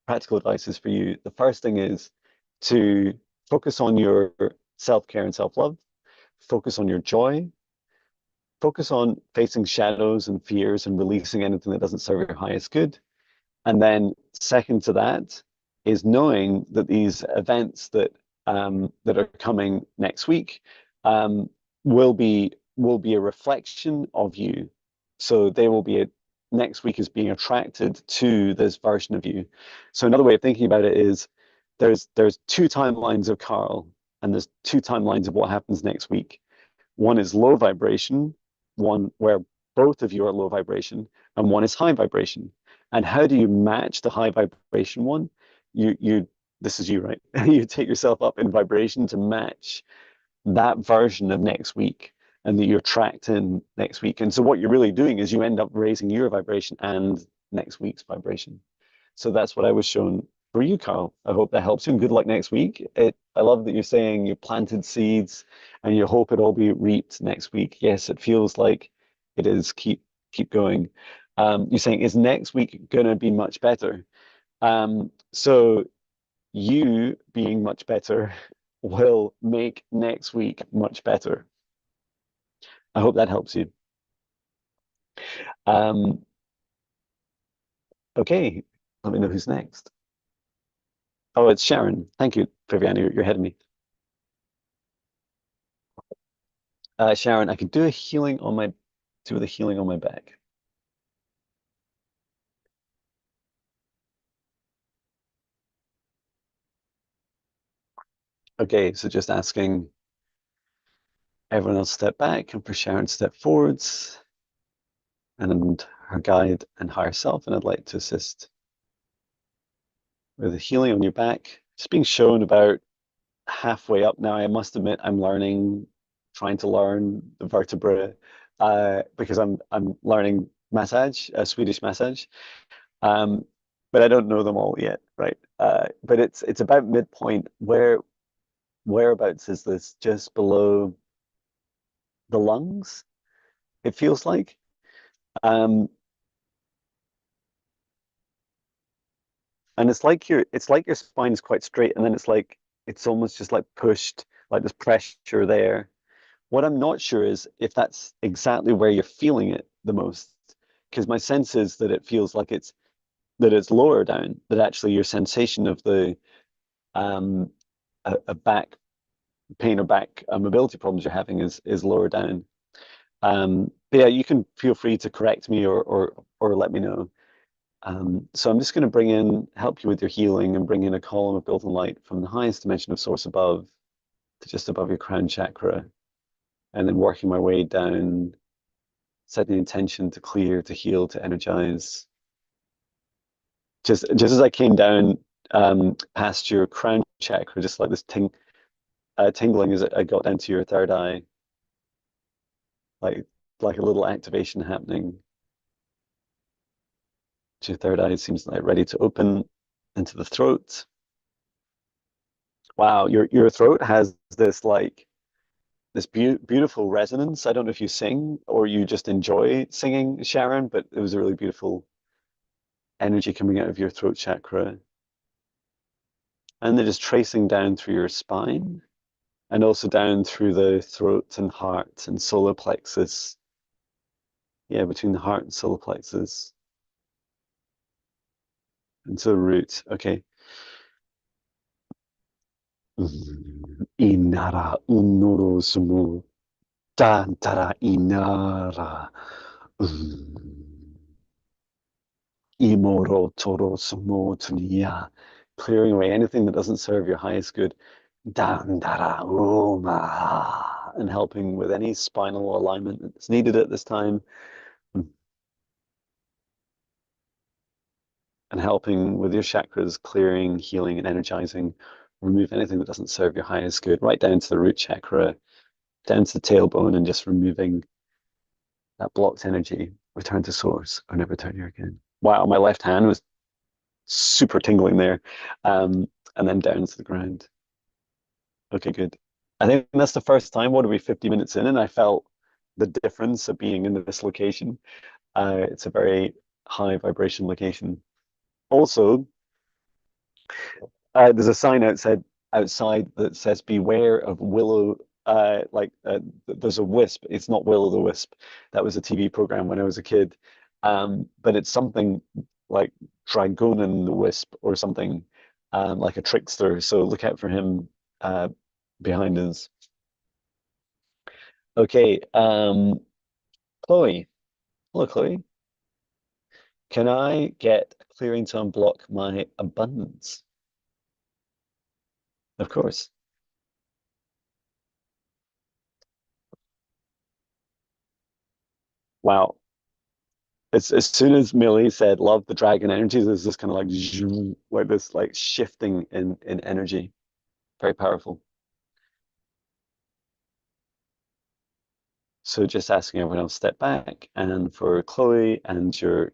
practical advice is for you. The first thing is to focus on your self-care and self-love, focus on your joy, focus on facing shadows and fears and releasing anything that doesn't serve your highest good. And then second to that is knowing that these events that are coming next week um, will be a reflection of you. So they will be next week is being attracted to this version of you. So another way of thinking about it is there's two timelines of Carl, and there's two timelines of what happens next week. One is low vibration, one where both of you are low vibration, and one is high vibration. And how do you match the high vibration one? You this is you, right? You take yourself up in vibration to match that version of next week, and that you're tracked in next week. And so what you're really doing is you end up raising your vibration and next week's vibration. So that's what I was shown for you, Carl. I hope that helps you, and good luck next week. I love that you're saying you planted seeds and you hope it all be reaped next week. Yes, it feels like it is. Keep going. You're saying, is next week going to be much better? So you being much better will make next week much better. I hope that helps you. Um, okay, let me know who's next. Oh, it's Sharon. Thank you, Viviana. You're ahead of me. Sharon, I could do the healing on my back. Okay, so just asking everyone else step back and for Sharon step forwards and her guide and higher self. And I'd like to assist with the healing on your back. It's being shown about halfway up now. I must admit, I'm trying to learn the vertebra because I'm learning massage, Swedish massage, um, but I don't know them all yet, right? But it's about midpoint. Whereabouts is this? Just below the lungs, it feels like. Um, and it's like your spine is quite straight, and then it's almost just like pushed, like there's pressure there. What I'm not sure is if that's exactly where you're feeling it the most, because my sense is that it feels like it's lower down, that actually your sensation of the um a back pain or back mobility problems you're having is lower down. But yeah, you can feel free to correct me or let me know. So I'm just going to help you with your healing and bring in a column of golden light from the highest dimension of source above to just above your crown chakra, and then working my way down, setting the intention to clear, to heal, to energize. Just as I came down past your crown chakra, just like this tingling as I got down to your third eye, like like a little activation happening. Your third eye seems like ready to open into the throat. Wow, your throat has this beautiful resonance. I don't know if you sing or you just enjoy singing, Sharon, but it was a really beautiful energy coming out of your throat chakra. And then just tracing down through your spine and also down through the throat and heart and solar plexus. Yeah, between the heart and solar plexus. And to the root. Okay. Inara unoro sumu. Tantara inara. Imoro toro sumo tunia. Clearing away anything that doesn't serve your highest good. Dandara uma. And helping with any spinal alignment that's needed at this time. And helping with your chakras, clearing, healing, and energizing. Remove anything that doesn't serve your highest good, right down to the root chakra, down to the tailbone, and just removing that blocked energy. Return to source or never return here again. Wow, my left hand was super tingling there. And then down to the ground. Okay, good. I think that's the first time, what are we, 50 minutes in, and I felt the difference of being in this location. It's a very high vibration location. Also, there's a sign outside that says beware of willow there's a wisp. It's not Will o' the Wisp. That was a TV program when I was a kid. But it's something like Dragonin the Wisp or something, like a trickster. So look out for him uh, behind us. Okay, Chloe. Hello, Chloe. Can I get a clearing to unblock my abundance? Of course. Wow. As soon as Millie said love the dragon energy, there's this kind of like zoom, like this like shifting in energy. Very powerful. So just asking everyone else to step back and for Chloe and your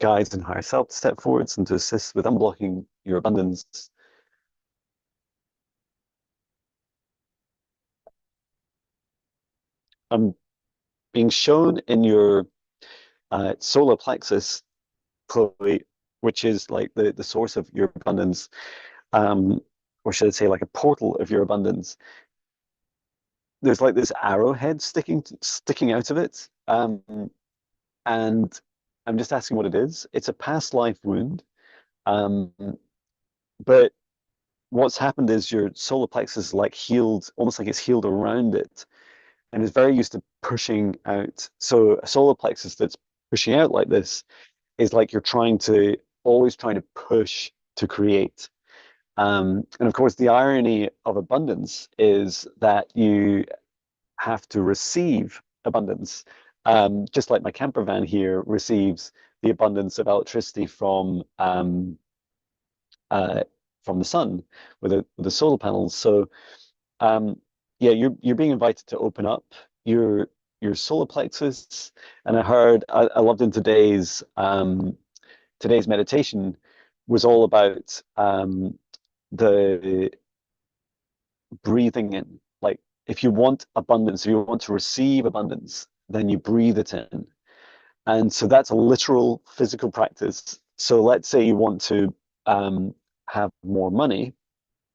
guides and higher self to step forwards and to assist with unblocking your abundance. I'm being shown in your solar plexus, Chloe, which is like the source of your abundance, or should I say like a portal of your abundance. There's like this arrowhead sticking out of it. And I'm just asking what it is. It's a past life wound. Um, but what's happened is your solar plexus is like healed, almost like it's healed around it, and is very used to pushing out. So a solar plexus that's pushing out like this is like you're always trying to push to create. And of course, the irony of abundance is that you have to receive abundance. Just like my camper van here receives the abundance of electricity uh, from the sun with the solar panels. So um, yeah, you're being invited to open up your your solar plexus. And I loved in today's meditation was all about the breathing in. Like if you want abundance, if you want to receive abundance, then you breathe it in. And so that's a literal physical practice. So let's say you want to have more money.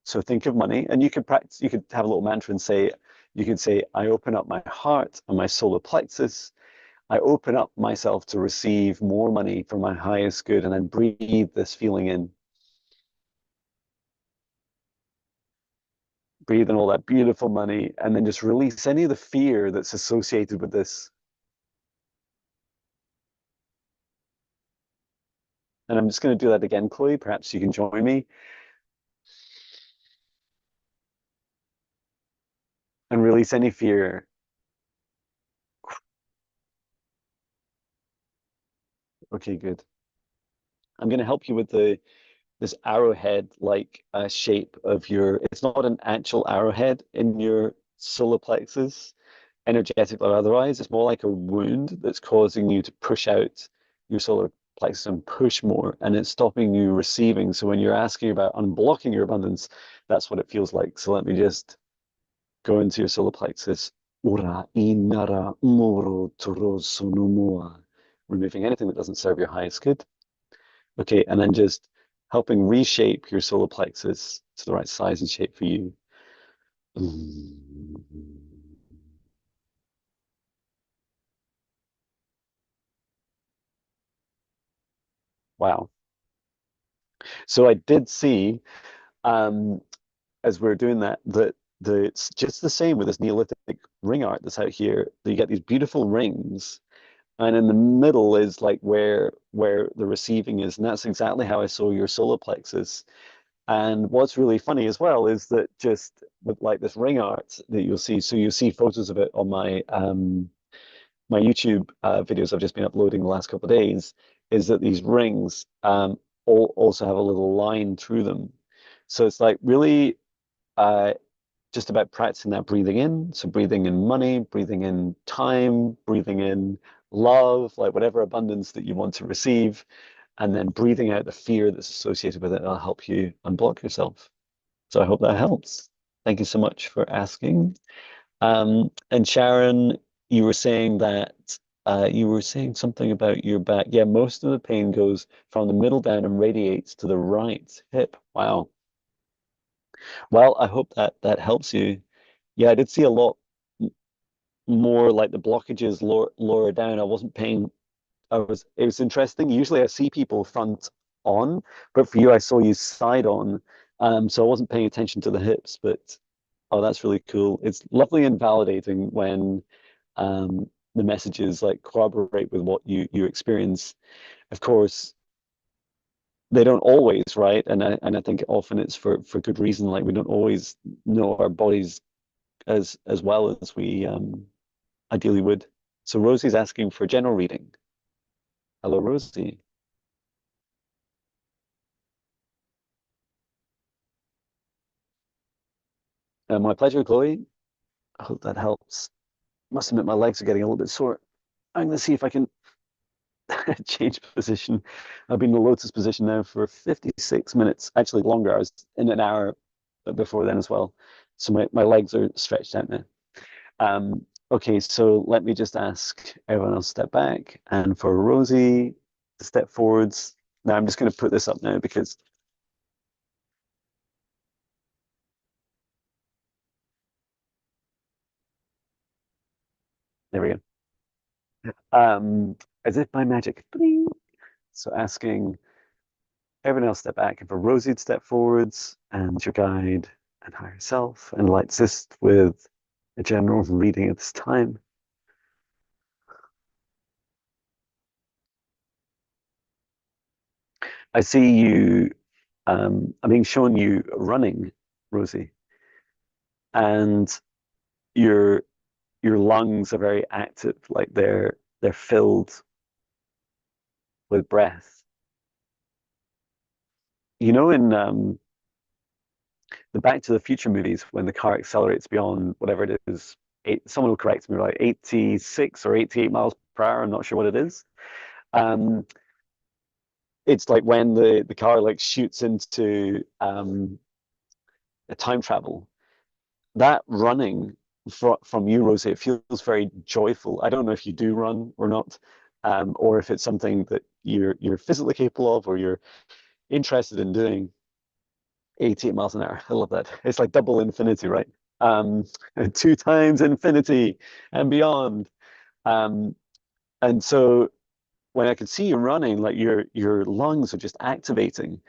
So think of money, and you could practice. You could have a little mantra and say, you could say, I open up my heart and my solar plexus. I open up myself to receive more money for my highest good, and then breathe this feeling in. Breathe in all that beautiful money, and then just release any of the fear that's associated with this. And I'm just going to do that again, Chloe. Perhaps you can join me and release any fear. Okay, good. I'm going to help you with the this arrowhead like shape of your. It's not an actual arrowhead in your solar plexus, energetic or otherwise. It's more like a wound that's causing you to push out your solar plexus and push more, and it's stopping you receiving. So when you're asking about unblocking your abundance, that's what it feels like. So let me just go into your solar plexus. Ora inara moro toro sonumua. Removing anything that doesn't serve your highest good. Okay, and then just helping reshape your solar plexus to the right size and shape for you. Wow. So I did see, um, as we are doing that, it's just the same with this Neolithic ring art that's out here. You get these beautiful rings, and in the middle is like where the receiving is, and that's exactly how I saw your solar plexus. And what's really funny as well is that just with like this ring art that you'll see, so you'll see photos of it on my YouTube videos I've just been uploading the last couple of days, is that these rings also have a little line through them. So it's like really uh, just about practicing that breathing in. So breathing in money, breathing in time, breathing in love, like whatever abundance that you want to receive, and then breathing out the fear that's associated with it. It'll help you unblock yourself. So I hope that helps. Thank you so much for asking. And Sharon, you were saying that you were saying something about your back. Yeah, most of the pain goes from the middle down and radiates to the right hip. Wow. Well, I hope that that helps you. Yeah, I did see a lot more like the blockages lower down. it was interesting. Usually I see people front on, but for you I saw you side on. So I wasn't paying attention to the hips, but oh, that's really cool. It's lovely and validating when the messages like corroborate with what you experience. Of course, they don't always, right? And I think often it's for good reason. Like we don't always know our bodies as well as we ideally would. So Rosie's asking for general reading. Hello, Rosie. My pleasure, Chloe. I hope that helps. Must admit, my legs are getting a little bit sore. I'm going to see if I can change position. I've been in the Lotus position now for 56 minutes, actually longer. I was in an hour before then as well. So my legs are stretched out now. Okay, so let me just ask everyone else to step back. And for Rosie to step forwards. Now I'm just going to put this up now because there we go. As if by magic. Bling. So asking everyone else step back and for Rosie to step forwards and your guide and higher self and light assist with a general reading at this time. I see you, I'm being shown you running, Rosie, and your your lungs are very active, like they're filled with breath. You know, in the Back to the Future movies, when the car accelerates beyond whatever it is, someone will correct me, like 86 or 88 miles per hour. I'm not sure what it is. Um, it's like when the car like shoots into a time travel. That running from you, Rosie, it feels very joyful. I don't know if you do run or not, or if it's something that you're physically capable of or you're interested in doing. 88 miles an hour. I love that. It's like double infinity, right? Um, two times infinity and beyond. Um, and so when I could see you running, like your lungs are just activating,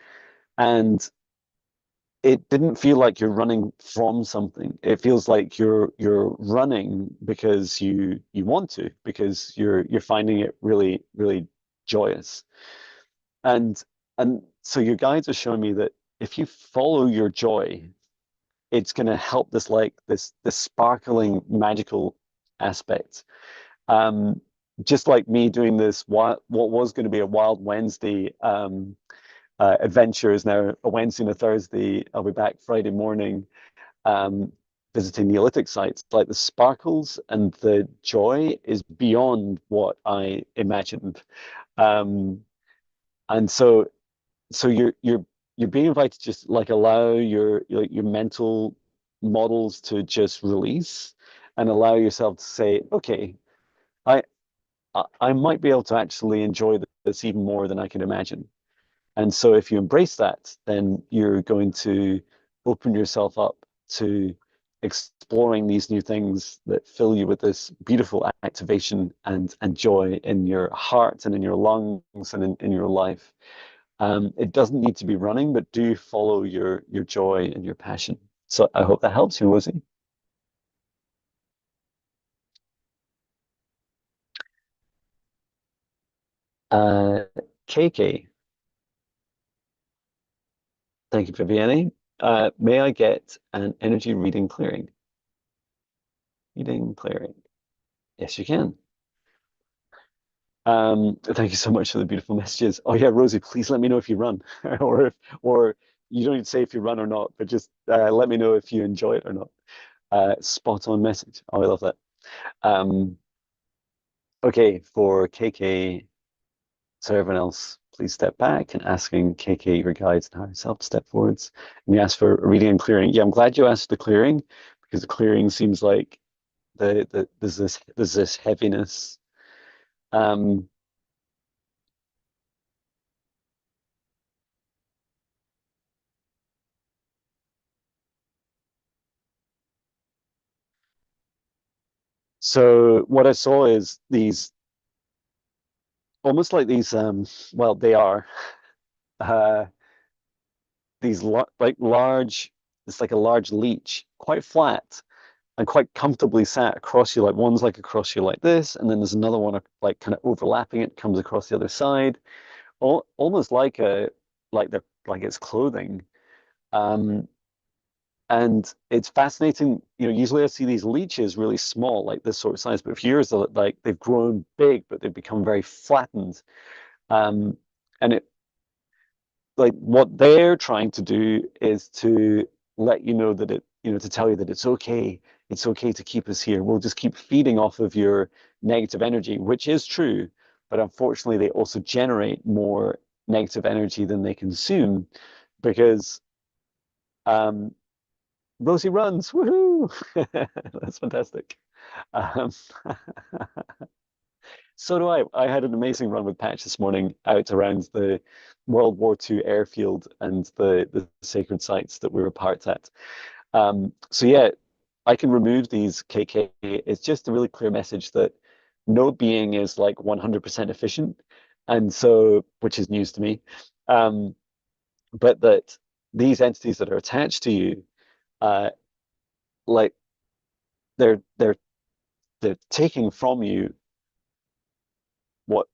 and it didn't feel like you're running from something. It feels like you're running because you want to, because you're finding it really, really joyous. And and so your guides are showing me that if you follow your joy, it's going to help this sparkling magical aspect. Um, just like me doing this, what was going to be a Wild Wednesday adventure is now a Wednesday and a Thursday. I'll be back Friday morning um, visiting Neolithic sites. Like the sparkles and the joy is beyond what I imagined. Um, and so you're being invited to just like allow your mental models to just release and allow yourself to say, okay, I I might be able to actually enjoy this even more than I can imagine. And so if you embrace that, then you're going to open yourself up to exploring these new things that fill you with this beautiful activation and joy in your heart and in your lungs and in your life. It doesn't need to be running, but do follow your joy and your passion. So I hope that helps you, Rosie. Uh, KK, thank you, Viviane. May I get an energy reading clearing? Reading clearing. Yes, you can. Thank you so much for the beautiful messages. Oh yeah, Rosie, please let me know if you run, or you don't need to say if you run or not, but just let me know if you enjoy it or not. Spot on message. Oh, I love that. Um, okay, for KK. So everyone else, please step back and asking KK, your guides, and higher self to step forwards. And you asked for a reading and clearing. Yeah, I'm glad you asked the clearing because the clearing seems like there's this heaviness. Um, so what I saw is these almost like these well, they are uh these like large, it's like a large leech, quite flat and quite comfortably sat across you. Like one's like across you like this, and then there's another one like kind of overlapping it, comes across the other side, almost like a like it's clothing. Um, and it's fascinating. You know, usually I see these leeches really small, like this sort of size, but if yours are like they've grown big, but they've become very flattened. Um, and it like what they're trying to do is to let you know that to tell you that it's okay to keep us here. We'll just keep feeding off of your negative energy, which is true, but unfortunately they also generate more negative energy than they consume because um Rosie runs, woohoo. That's fantastic. um, So do I. I had an amazing run with Patch this morning out around the World War II airfield and the sacred sites that we were parked at. So yeah, I can remove these KK. It's just a really clear message that no being is like 100% efficient, and so which is news to me. Um, but that these entities that are attached to you, uh, like they're they're taking from you what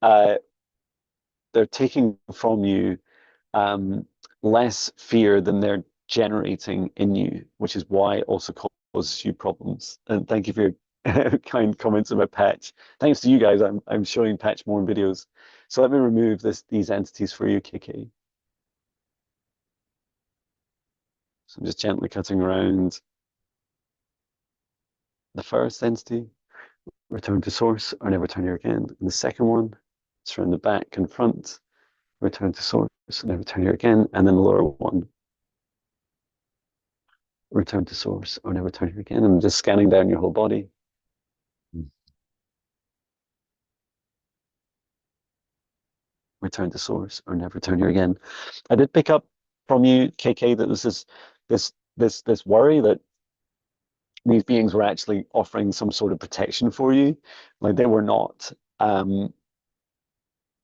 uh, they're taking from you less fear than they're generating in you, which is why it also causes you problems. And thank you for your kind comments about Patch. Thanks to you guys, I'm showing Patch more in videos. So let me remove these entities for you, KK. So I'm just gently cutting around the first entity, return to source, or never turn here again. And the second one, it's around the back and front, return to source, never turn here again. And then the lower one, return to source, or never turn here again. I'm just scanning down your whole body. Return to source, or never return here again. I did pick up from you, KK, that there's this worry that these beings were actually offering some sort of protection for you. Like they were not.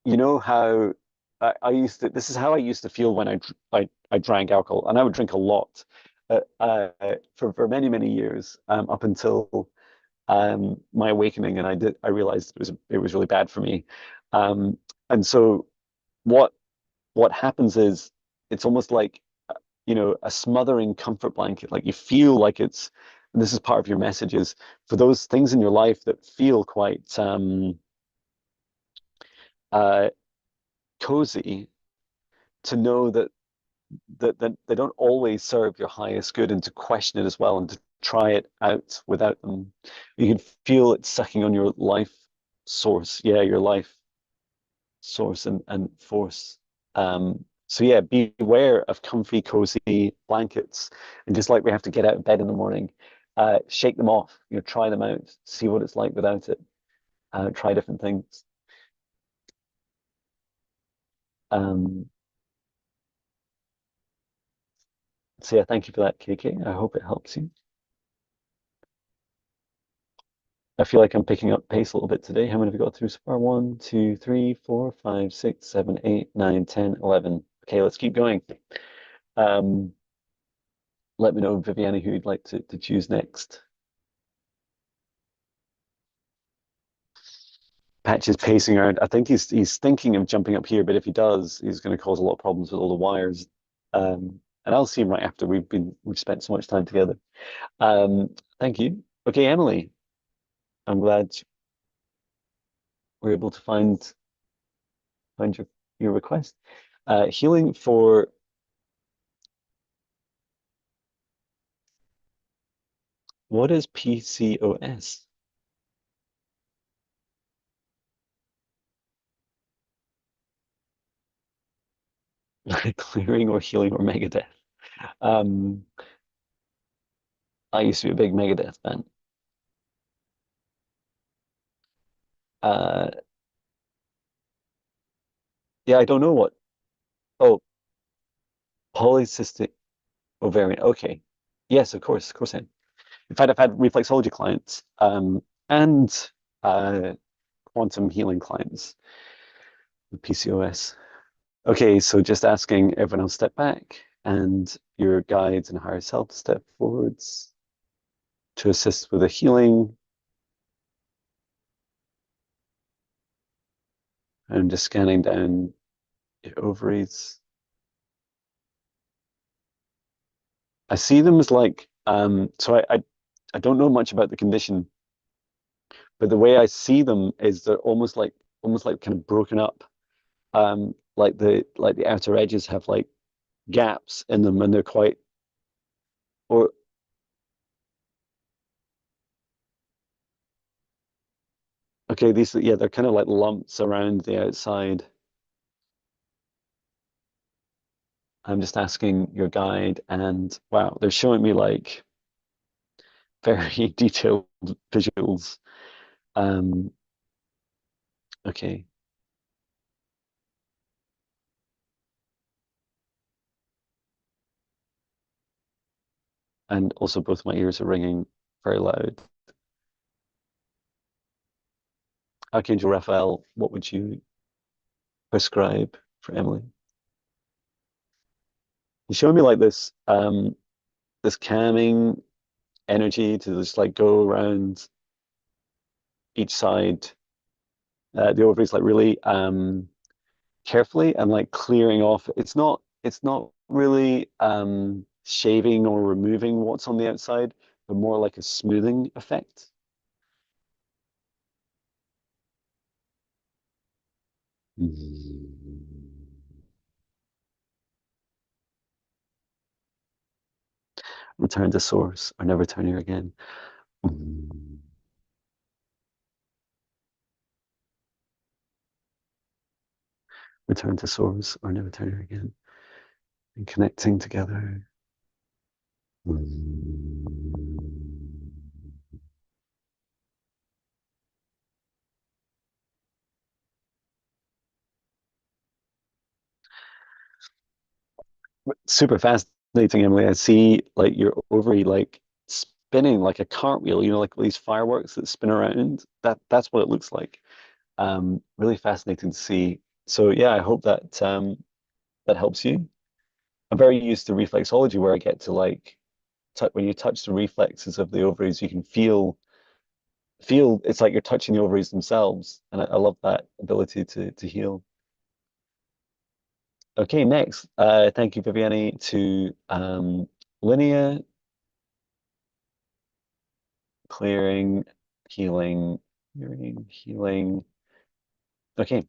You know how I used to. This is how I used to feel when I drank alcohol, and I would drink a lot for many years up until my awakening, and I realized it was really bad for me. And so what what happens is it's almost like a smothering comfort blanket. Like you feel like and this is part of your messages for those things in your life that feel quite uh, cozy, to know that they don't always serve your highest good, and to question it as well, and to try it out without them. You can feel it sucking on your life source, yeah, your life source and force. So yeah, beware of comfy, cozy blankets. And just like we have to get out of bed in the morning, shake them off, try them out, see what it's like without it, try different things. Um, so yeah, thank you for that, KK. I hope it helps you. I feel like I'm picking up pace a little bit today. How many have we got through so far? 1, 2, 3, 4, 5, 6, 7, 8, 9, 10, 11. Okay, let's keep going. Um, Let me know, Viviana, who you'd like to choose next. Patch is pacing around. I think he's thinking of jumping up here, but if he does, he's going to cause a lot of problems with all the wires. And I'll see him right after we've spent so much time together. Thank you. Okay, Emily, I'm glad we're able to find your request. Healing for what is PCOS? Clearing or healing or Megadeth? Um, I used to be a big Megadeth fan. Uh, yeah, I don't know what. Oh, polycystic ovarian. Okay. Yes, of course I am. In fact, I've had reflexology clients and uh, quantum healing clients with PCOS. Okay, so just asking everyone else step back and your guides and higher self to step forwards to assist with the healing. I'm just scanning down your ovaries. I see them as like, I don't know much about the condition, but the way I see them is they're almost like kind of broken up. Like the outer edges have like gaps in them, and they're quite or okay, these yeah, they're kind of like lumps around the outside. I'm just asking your guide, and wow, they're showing me like very detailed visuals. Um, okay, and also both my ears are ringing very loud. Archangel Raphael, what would you prescribe for Emily? He's showing me like this calming energy to just like go around each side. The ovaries like really carefully and like clearing off. It's not really shaving or removing what's on the outside, but more like a smoothing effect. Return to source or never turn here again. Return to source or never turn here again. And connecting together. Super fascinating, Emily. I see like your ovary like spinning like a cartwheel, like these fireworks that spin around. That's what it looks like. Really fascinating to see. So yeah, I hope that that helps you. I'm very used to reflexology where I get to like when you touch the reflexes of the ovaries, you can feel it's like you're touching the ovaries themselves, and I love that ability to heal. Okay, next, thank you, Viviani, to Linnea, clearing, healing, clearing, healing. Okay,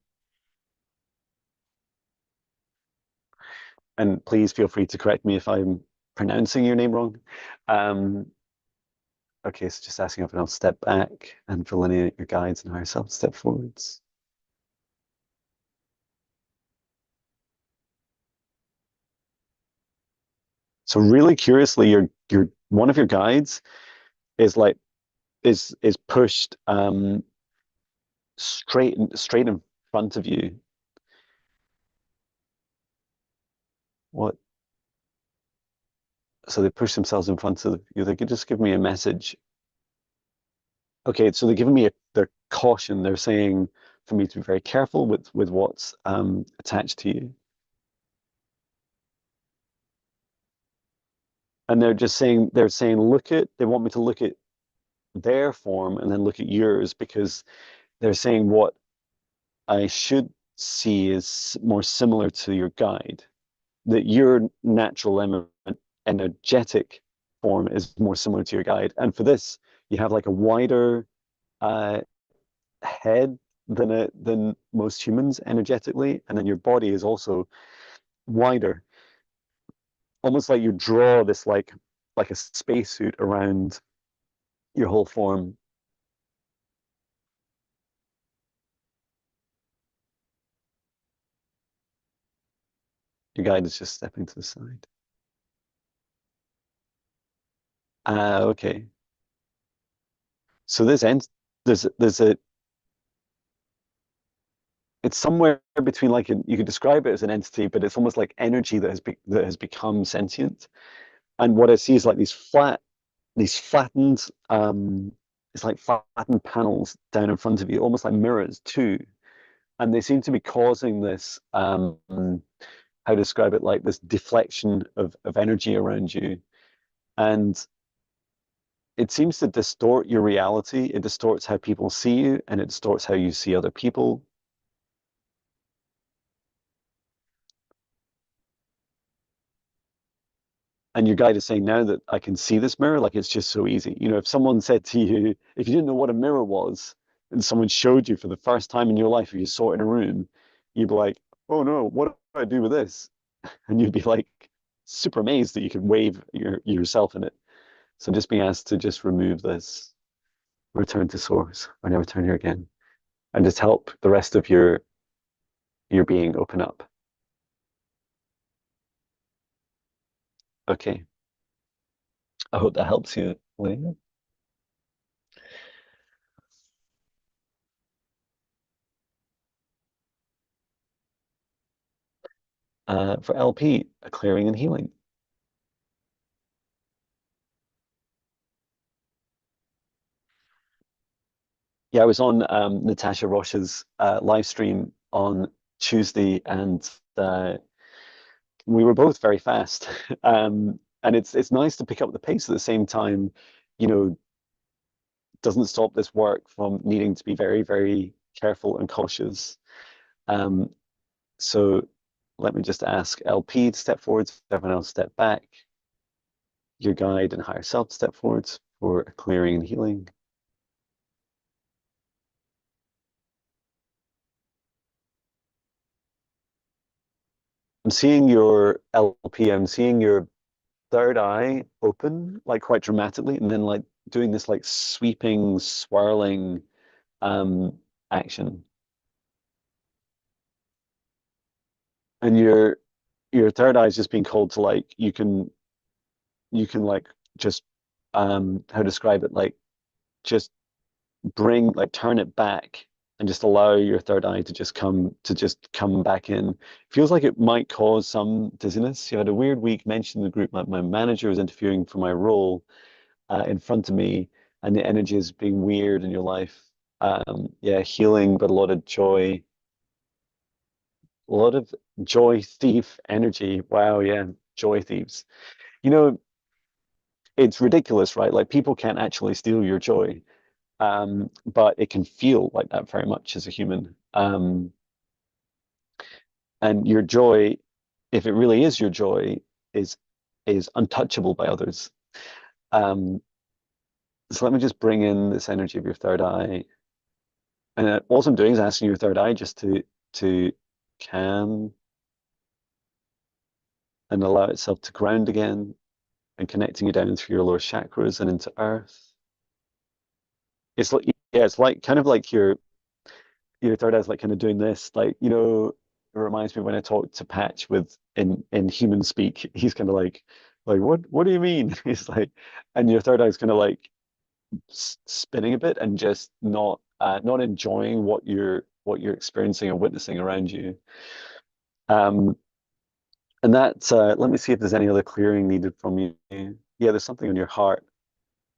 and please feel free to correct me if I'm pronouncing your name wrong. Um, okay, so just asking everyone else step back and for Linnea, your guides and higher self step forwards. So really curiously, your one of your guides is like is pushed straight in front of you. What? So they push themselves in front of you. They could just give me a message. Okay, so they're giving me their caution. They're saying for me to be very careful with what's attached to you. And they're saying they want me to look at their form and then look at yours because they're saying what I should see is more similar to your guide, that your natural energetic form is more similar to your guide. And for this, you have like a wider uh, head than most humans energetically, and then your body is also wider, almost like you draw this like a spacesuit around your whole form. Your guide is just stepping to the side. Okay. So there's a it's somewhere between like you could describe it as an entity, but it's almost like energy that has become sentient. And what I see is like these flattened it's like flattened panels down in front of you, almost like mirrors too. And they seem to be causing this, how to describe it, like this deflection of energy around you. And it seems to distort your reality. It distorts how people see you and it distorts how you see other people. And your guide is saying now that I can see this mirror, like it's just so easy. You know, if someone said to you, if you didn't know what a mirror was, and someone showed you for the first time in your life, if you saw it in a room, you'd be like, oh no, what do I do with this? And you'd be like super amazed that you could wave yourself in it. So just being asked to just remove this, return to source, or never return here again, and just help the rest of your being open up. Okay. I hope that helps you, Lena. For LP, a clearing and healing. Yeah, I was on Natasha Rosh's live stream on Tuesday, and we were both very fast. And it's nice to pick up the pace at the same time, you know, doesn't stop this work from needing to be very, very careful and cautious. Um, so let me just ask LP to step forwards, everyone else step back, your guide and higher self to step forwards for clearing and healing. I'm seeing your LP, I'm seeing your third eye open, like quite dramatically, and then like doing this like sweeping, swirling action. And your third eye is just being called to like you can like just how to describe it, like just bring like turn it back and just allow your third eye to just come back in. Feels like it might cause some dizziness. You had a weird week mentioned in the group, like my manager was interviewing for my role in front of me, and the energy is being weird in your life. Yeah, healing, but a lot of joy thief energy. Wow, yeah, joy thieves. You know, it's ridiculous, right? Like people can't actually steal your joy, but it can feel like that very much as a human. And your joy, if it really is your joy, is is untouchable by others. Um, so let me just bring in this energy of your third eye. And all I'm doing is asking your third eye just to calm and allow itself to ground again and connecting you down through your lower chakras and into earth. It's like yeah, it's like kind of like your third eye's like kind of doing this, like it reminds me when I talk to Patch with in human speak. He's kind of like what do you mean? He's like, and your third eye's kind of like spinning a bit and just not enjoying what you're experiencing or witnessing around you. Um, and that let me see if there's any other clearing needed from you. Yeah, there's something on your heart.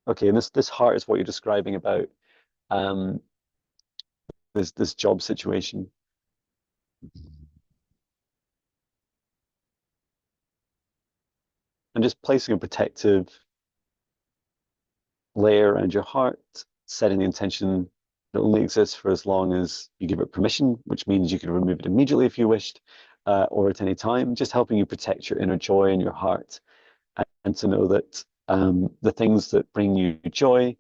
Okay, and this heart is what you're describing about um, this job situation. And just placing a protective layer around your heart, setting the intention that only exists for as long as you give it permission, which means you can remove it immediately if you wished, or at any time, just helping you protect your inner joy in your heart and to know that the things that bring you joy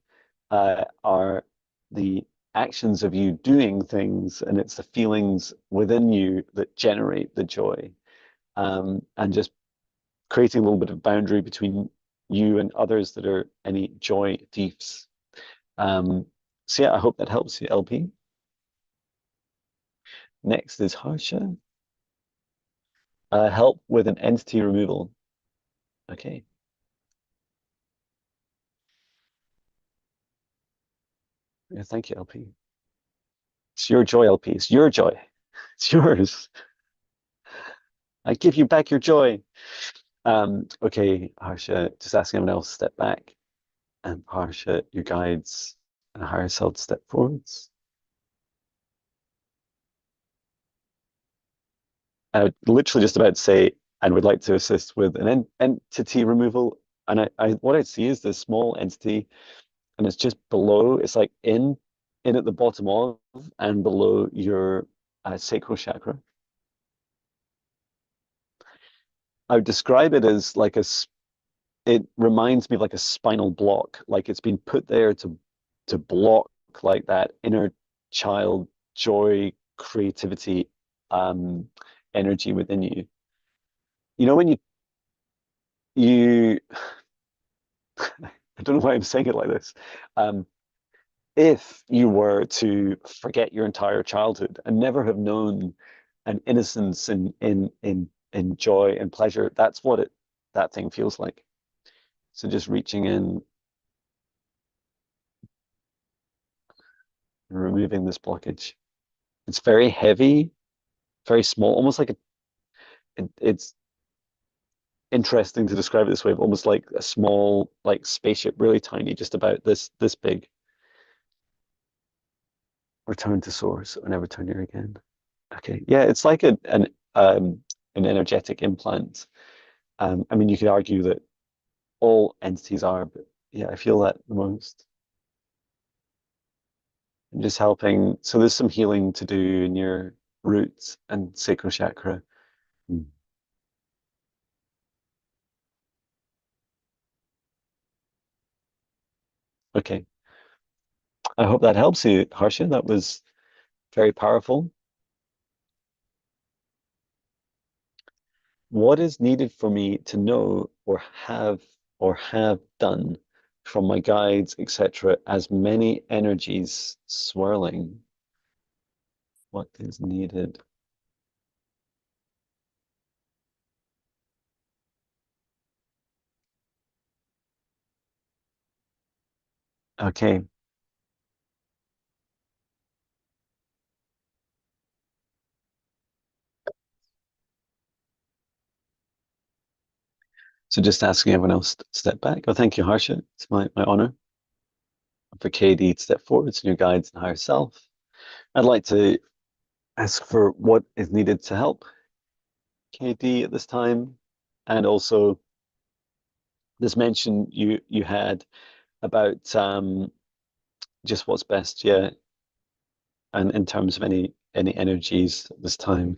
are the actions of you doing things, and it's the feelings within you that generate the joy. And just creating a little bit of boundary between you and others that are any joy thieves. So yeah, I hope that helps you, LP. Next is Harsha. Help with an entity removal. Okay. Yeah, thank you, LP. It's your joy, LP. It's your joy. It's yours. I give you back your joy. Okay, Harsha, just asking everyone else to step back. And Harsha, your guides and higher self step forwards. I was literally just about to say, and would like to assist with an entity removal. And what I see is this small entity, and it's just below. It's like in at the bottom of and below your sacral chakra. I would describe it as like it reminds me of like a spinal block, like it's been put there to block like that inner child joy, creativity, um, energy within you. You know, when you I don't know why I'm saying it like this. Um, if you were to forget your entire childhood and never have known an innocence in joy and pleasure, that's what that thing feels like. So just reaching in and removing this blockage. It's very heavy, very small, almost like it's interesting to describe it this way, almost like a small like spaceship, really tiny, just about this big. Return to source or never turn here again. Okay, yeah, it's like an energetic implant. I mean, you could argue that all entities are, but yeah, I feel that the most. And just helping. So there's some healing to do in your roots and sacral chakra. Mm. Okay, I hope that helps you, Harsha. That was very powerful. What is needed for me to know or have done from my guides, etc., as many energies swirling? What is needed? Okay, so just asking everyone else to step back. Oh, thank you, Harsha. It's my honor for KD to step forward to your guides and higher self. I'd like to ask for what is needed to help KD at this time, and also this mention you had about just what's best, yeah, and in terms of any energies at this time.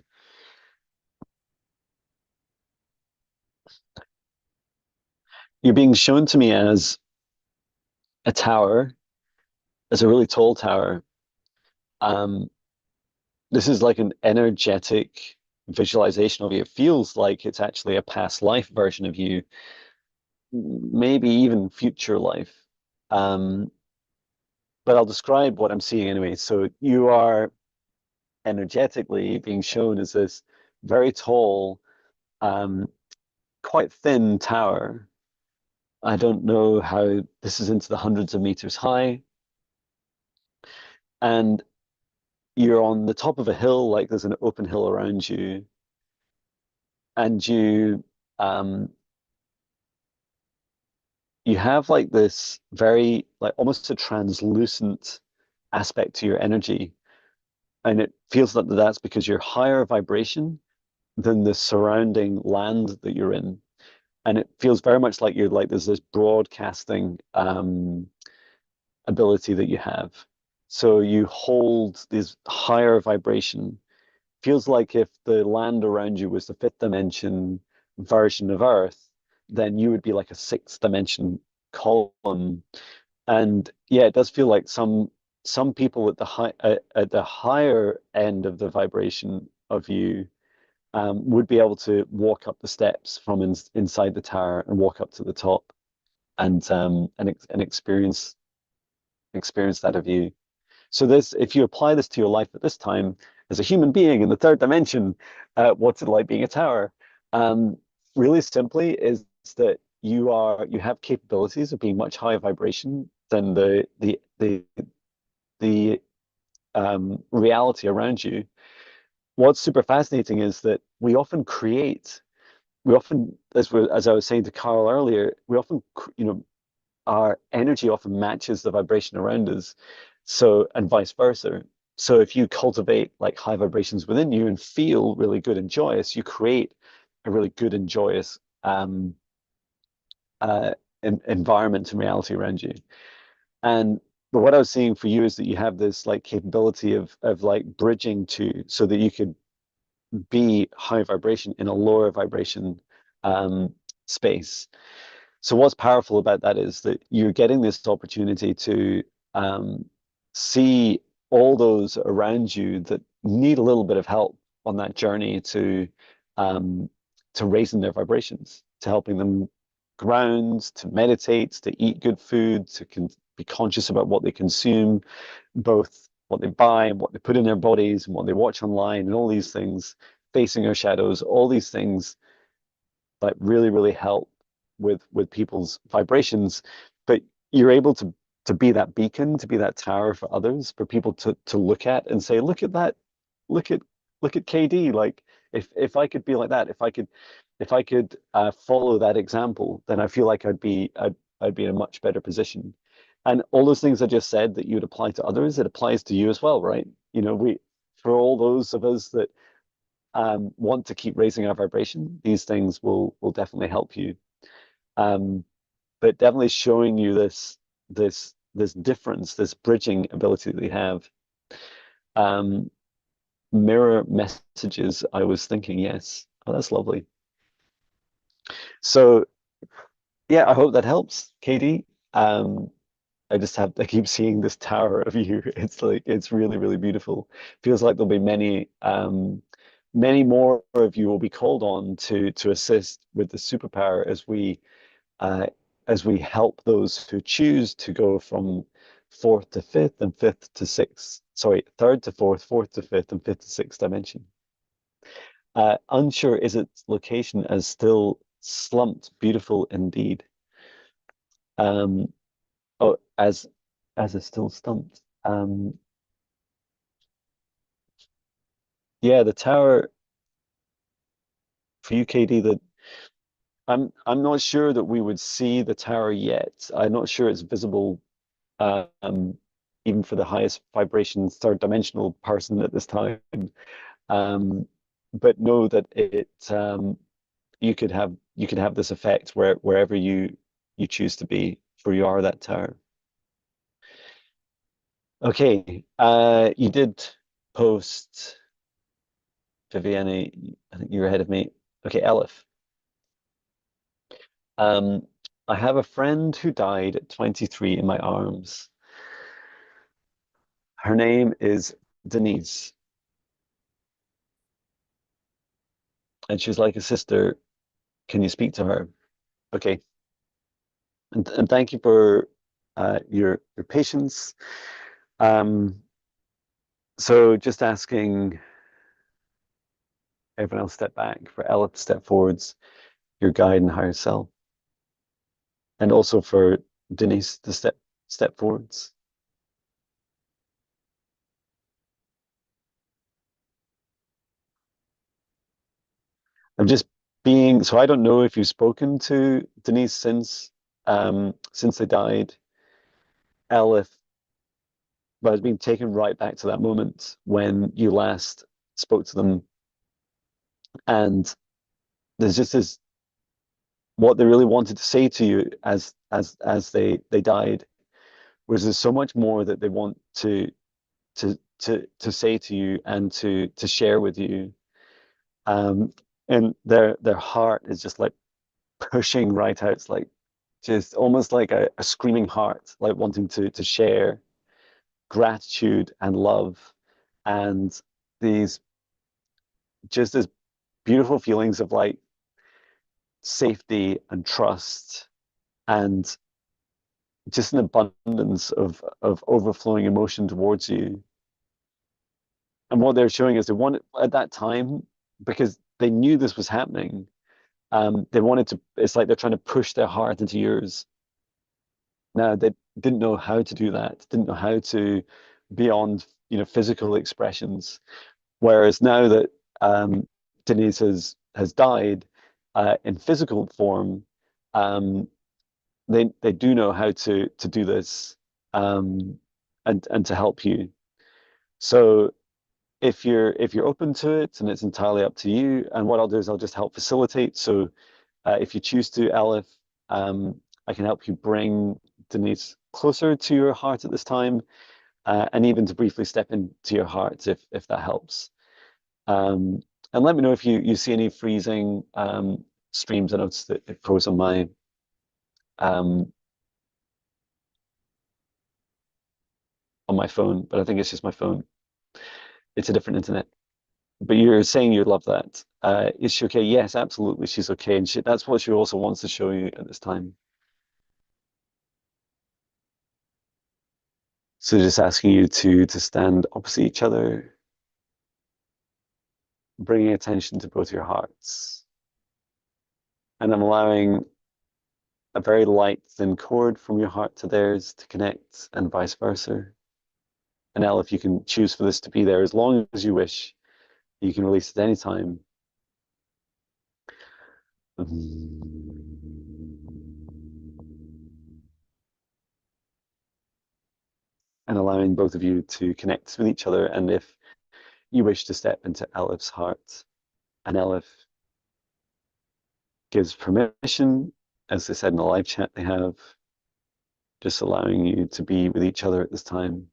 You're being shown to me as a tower, as a really tall tower. Um, this is like an energetic visualization of you. It feels like it's actually a past life version of you, maybe even future life. Um, but I'll describe what I'm seeing anyway. So you are energetically being shown as this very tall, um, quite thin tower. I don't know how this is into the hundreds of meters high. And you're on the top of a hill, like there's an open hill around you, and um you have like this very like almost a translucent aspect to your energy. And it feels like that's because you're higher vibration than the surrounding land that you're in. And it feels very much like you're like there's this broadcasting ability that you have. So you hold this higher vibration. Feels like if the land around you was the fifth dimension version of Earth, then you would be like a sixth dimension column. And yeah, it does feel like some people at the higher end of the vibration of you would be able to walk up the steps from inside the tower and walk up to the top and experience that of you. So this, if you apply this to your life at this time as a human being in the third dimension, what's it like being a tower? Um, Really simply is that you have capabilities of being much higher vibration than the reality around you. What's super fascinating is that we often, as I was saying to Carl earlier, we often, you know, our energy often matches the vibration around us. So, and vice versa. So if you cultivate like high vibrations within you and feel really good and joyous, you create a really good and joyous uh, environment and reality around you. And but what I was seeing for you is that you have this like capability of like bridging to so that you could be high vibration in a lower vibration um, space. So what's powerful about that is that you're getting this opportunity to um, see all those around you that need a little bit of help on that journey um, to raising their vibrations, to helping them ground, to meditate, to eat good food, to be conscious about what they consume, both what they buy and what they put in their bodies and what they watch online and all these things, facing our shadows, all these things like really help with people's vibrations. But you're able to be that beacon, to be that tower for others, for people to look at and say, look at that, look at look at KD. Like if I could be like that, if I could follow that example, then I feel like I'd be in a much better position. And all those things I just said that you would apply to others, it applies to you as well, right? You know, we for all those of us that want to keep raising our vibration, these things will definitely help you. Um, but definitely showing you this difference, this bridging ability that we have. Um, mirror messages. I was thinking, yes. Oh, that's lovely. So yeah, I hope that helps, Katie. I keep seeing this tower of you. It's like it's really beautiful. Feels like there'll be many more of you will be called on to assist with the superpower uh, as we help those who choose to go from fourth to fifth and fifth to sixth. Sorry, third to fourth, fourth to fifth, and fifth to sixth dimension. Unsure is its location as still slumped, beautiful indeed. Um, oh, as a still stumped. Yeah, the tower for UKD that I'm not sure that we would see the tower yet. I'm not sure it's visible um, even for the highest vibration third dimensional person at this time. Um, but know that you could have this effect wherever you choose to be, for you are that tower. Okay, you did post Viviana. I think you're ahead of me. Okay, Elif. Um, I have a friend who died at 23 in my arms. Her name is Denise, and she's like a sister. Can you speak to her? Okay, and thank you for your patience. Um, so just asking everyone else step back, for Ella to step forwards, your guide and higher self, and also for Denise to step forwards. I'm just being so I don't know if you've spoken to Denise since they died, Ella, but I've been taken right back to that moment when you last spoke to them, and there's just this what they really wanted to say to you as they died was there's so much more that they want to say to you and to share with you. And their heart is just like pushing right out. It's like just almost like a screaming heart, like wanting to share gratitude and love and these just as beautiful feelings of like safety and trust and just an abundance of overflowing emotion towards you. And what they're showing is they wanted at that time, because they knew this was happening, they wanted to, it's like they're trying to push their heart into yours. Now they didn't know how to do that, didn't know how to beyond, physical expressions. Whereas now that Denise has died in physical form, um, they do know how to do this, um, and to help you. So if you're open to it, and it's entirely up to you, and what I'll do is I'll just help facilitate. So if you choose to, Aleph, I can help you bring Denise closer to your heart at this time, and even to briefly step into your heart if that helps. Um, and let me know if you see any freezing streams. I noticed that it froze um, on my phone, but I think it's just my phone. It's a different internet. But you're saying you love that. Is she okay? Yes, absolutely. She's okay. And that's what she also wants to show you at this time. So just asking you to stand opposite each other, bringing attention to both your hearts. And I'm allowing a very light, thin cord from your heart to theirs to connect, and vice versa. And now, if you can choose for this to be there as long as you wish, you can release it any time. And allowing both of you to connect with each other. And if you wish to step into Aleph's heart, and Aleph gives permission, as they said in the live chat they have, just allowing you to be with each other at this time.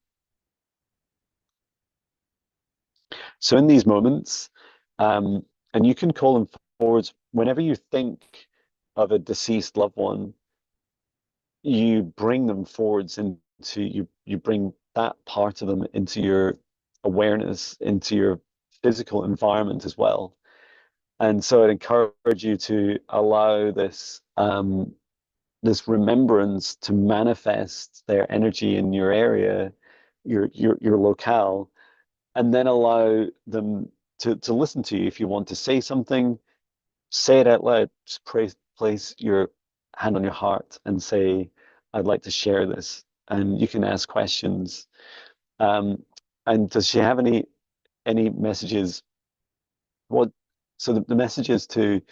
So in these moments, and you can call them forwards whenever you think of a deceased loved one, you bring them forwards into you bring that part of them into your awareness, into your physical environment as well. And so I'd encourage you to allow this remembrance to manifest their energy in your area, your locale, and then allow them to listen to you. If you want to say something, say it out loud. Just place your hand on your heart and say, "I'd like to share this." And you can ask questions. Um, and does she have any messages? What so the message is to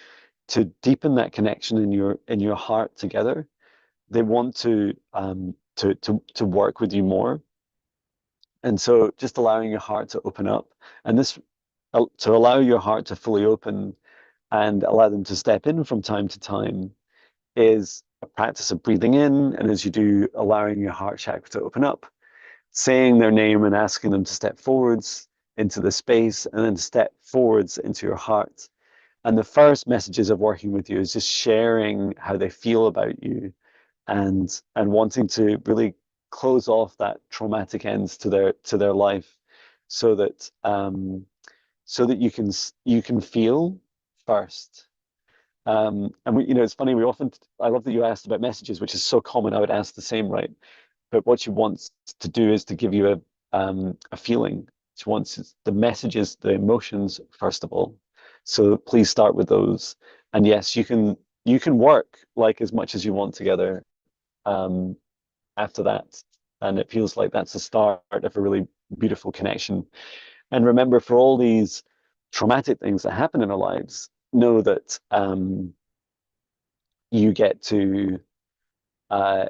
deepen that connection in your heart together. They want to work with you more, and so just allowing your heart to open up, and this to allow your heart to fully open and allow them to step in from time to time is a practice of breathing in, and as you do, allowing your heart chakra to open up, saying their name and asking them to step forwards into the space, and then step forwards into your heart. And the first messages of working with you is just sharing how they feel about you, and wanting to really close off that traumatic ends to their life, so that you can feel first. And it's funny. I love that you asked about messages, which is so common. I would ask the same, right? But what she wants to do is to give you a feeling. She wants the messages, the emotions first of all. So please start with those. And yes, you can work like as much as you want together um, after that. And it feels like that's the start of a really beautiful connection. And remember, for all these traumatic things that happen in our lives, know that you get to uh,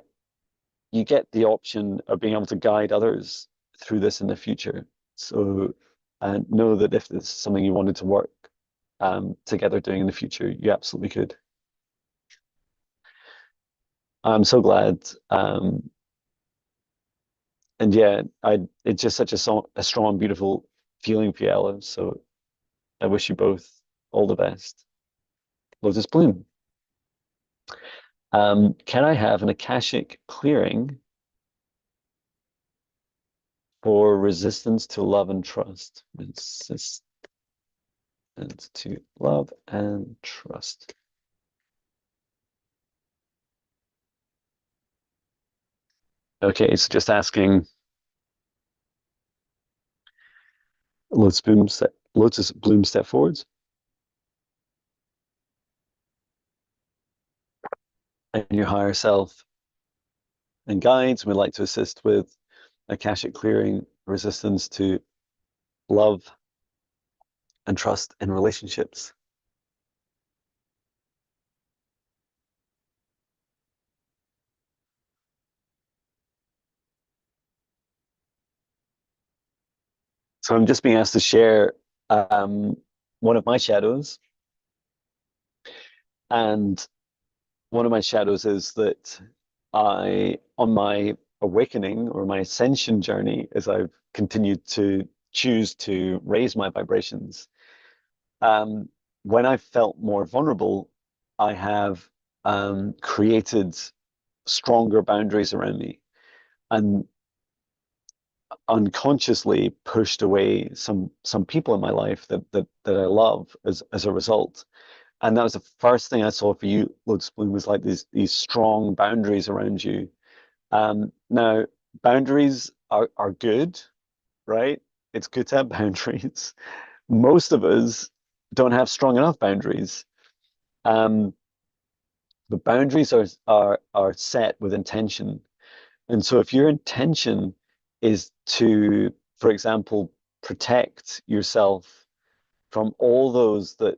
you get the option of being able to guide others through this in the future. So, and know that if this is something you wanted to work together doing in the future, you absolutely could. I'm so glad. And yeah, it's just such a strong, beautiful feeling for you, Ella. So I wish you both all the best. Lotus Bloom. Can I have an Akashic clearing for resistance to love and trust? Resistance to love and trust. Okay, so just asking Lotus Bloom step forwards. And your higher self and guides would like to assist with Akashic clearing resistance to love and trust in relationships. So I'm just being asked to share um, one of my shadows. And one of my shadows is that on my awakening or my ascension journey, as I've continued to choose to raise my vibrations, um, when I felt more vulnerable, I have created stronger boundaries around me and unconsciously pushed away some people in my life that I love as a result. And that was the first thing I saw for you, Lotus Bloom, was like these strong boundaries around you. Now, boundaries are good, right? It's good to have boundaries. Most of us don't have strong enough boundaries. Um, but boundaries are set with intention. And so if your intention is to, for example, protect yourself from all those that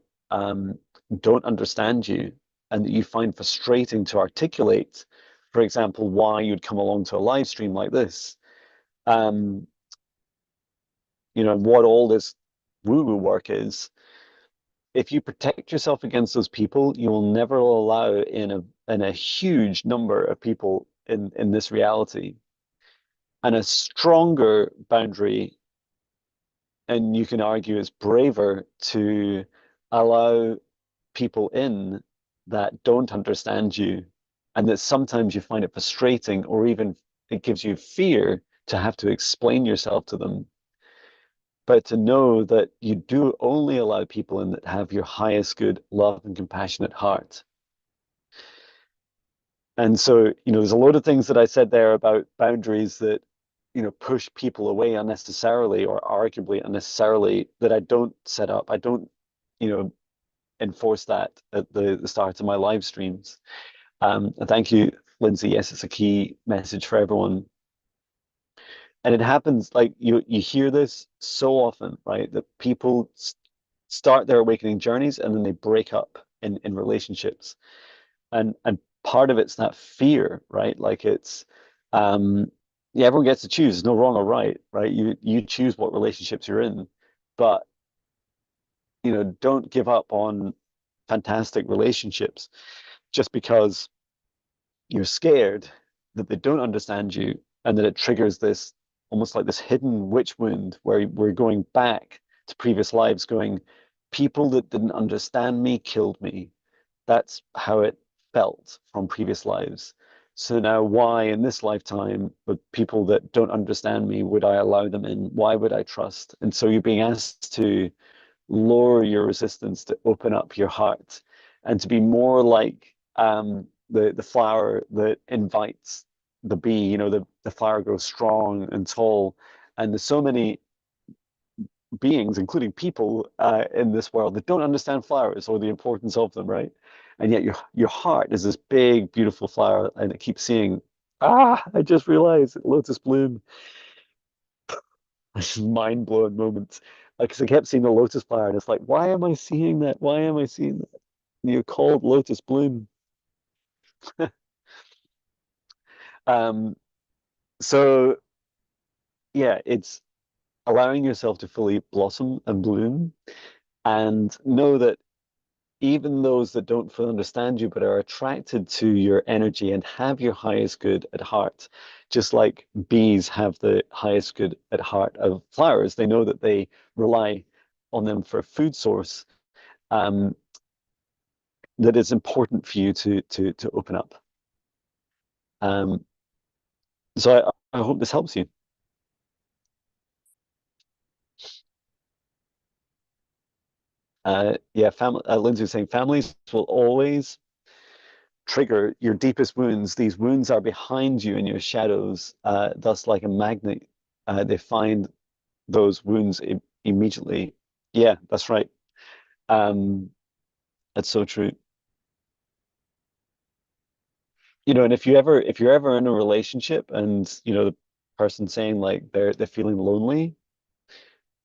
don't understand you and that you find frustrating to articulate, for example, why you'd come along to a live stream like this, um, what all this woo-woo work is. If you protect yourself against those people, you will never allow in a huge number of people in this reality. And a stronger boundary, and you can argue it's braver to allow people in that don't understand you, and that sometimes you find it frustrating or even it gives you fear to have to explain yourself to them. But to know that you do only allow people in that have your highest good, love, and compassionate heart. And so, there's a lot of things that I said there about boundaries that, push people away unnecessarily or arguably unnecessarily that I don't set up. I don't, you know, enforce that at the start of my live streams. And thank you, Lindsay. Yes, it's a key message for everyone. And it happens like you hear this so often, right? That people start their awakening journeys and then they break up in relationships. And part of it's that fear, right? Like it's yeah, everyone gets to choose. There's no wrong or right, right? You choose what relationships you're in. But don't give up on fantastic relationships just because you're scared that they don't understand you and that it triggers this almost like this hidden witch wound where we're going back to previous lives going, people that didn't understand me killed me. That's how it felt from previous lives. So now why in this lifetime with people that don't understand me would I allow them in? Why would I trust? And so you're being asked to lower your resistance, to open up your heart, and to be more like the flower that invites the bee. The flower grows strong and tall, and there's so many beings, including people, in this world that don't understand flowers or the importance of them, right? And yet your heart is this big, beautiful flower, and it keeps seeing. I just realized Lotus Bloom. This mind blowing moment. Because I kept seeing the lotus flower, and it's like, why am I seeing that? Why am I seeing that? You're called Lotus Bloom. Um, so yeah, it's allowing yourself to fully blossom and bloom, and know that even those that don't fully understand you but are attracted to your energy and have your highest good at heart, just like bees have the highest good at heart of flowers, they know that they rely on them for a food source. Um, that it's important for you to open up. Um, so I hope this helps you. Yeah, Lindsay was saying families will always trigger your deepest wounds. These wounds are behind you in your shadows, thus like a magnet. They find those wounds immediately. Yeah, that's right. Um, that's so true. And if you're ever in a relationship and the person saying like they're feeling lonely,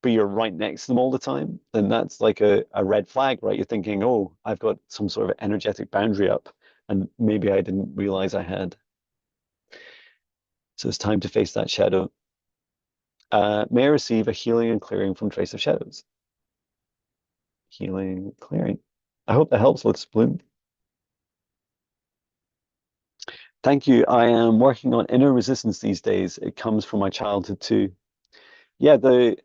but you're right next to them all the time, then that's like a red flag, right? You're thinking, oh, I've got some sort of energetic boundary up, and maybe I didn't realize I had. So it's time to face that shadow. May I receive a healing and clearing from Trace of Shadows? Healing, clearing. I hope that helps, Lotus Bloom. Thank you. I am working on inner resistance these days. It comes from my childhood too. Yeah, the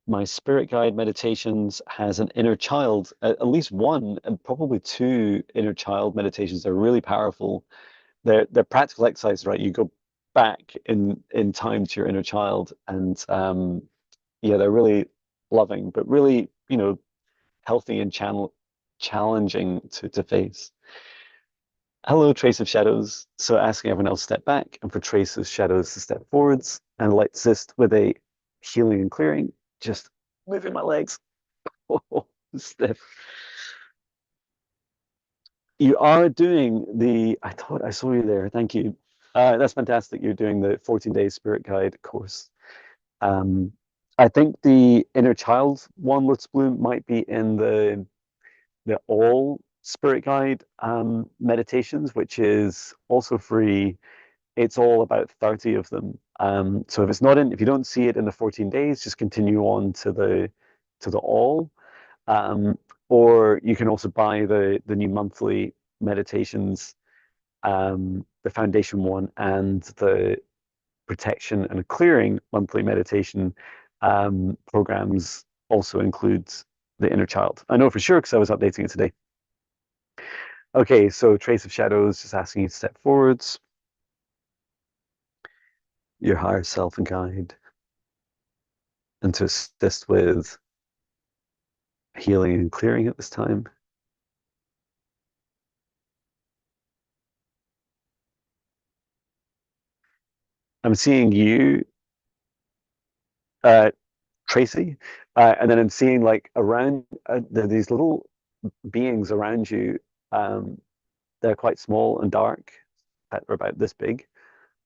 my spirit guide meditations has an inner child, at least one, and probably two inner child meditations. They're really powerful. They're practical exercises, right? You go back in time to your inner child, and yeah, they're really loving, but really, healthy and challenging to face. Hello, Trace of Shadows. So asking everyone else to step back and for Trace of Shadows to step forwards and light assist with a healing and clearing. Just moving my legs. Oh, stiff. You are doing I thought I saw you there. Thank you. That's fantastic. You're doing the 14-day spirit guide course. Um, I think the inner child one, Let's Bloom, might be in the all spirit guide meditations, which is also free. It's all about 30 of them. So if you don't see it in the 14 days, just continue on to the all. Um, or you can also buy the new monthly meditations, the foundation one and the protection and clearing monthly meditation programs also includes the inner child. I know for sure because I was updating it today. Okay, so Trace of Shadows, just asking you to step forwards, your higher self and guide, and to assist with healing and clearing at this time. I'm seeing you, uh, Tracy, and then I'm seeing like around these little beings around you. Um, they're quite small and dark, they're about this big,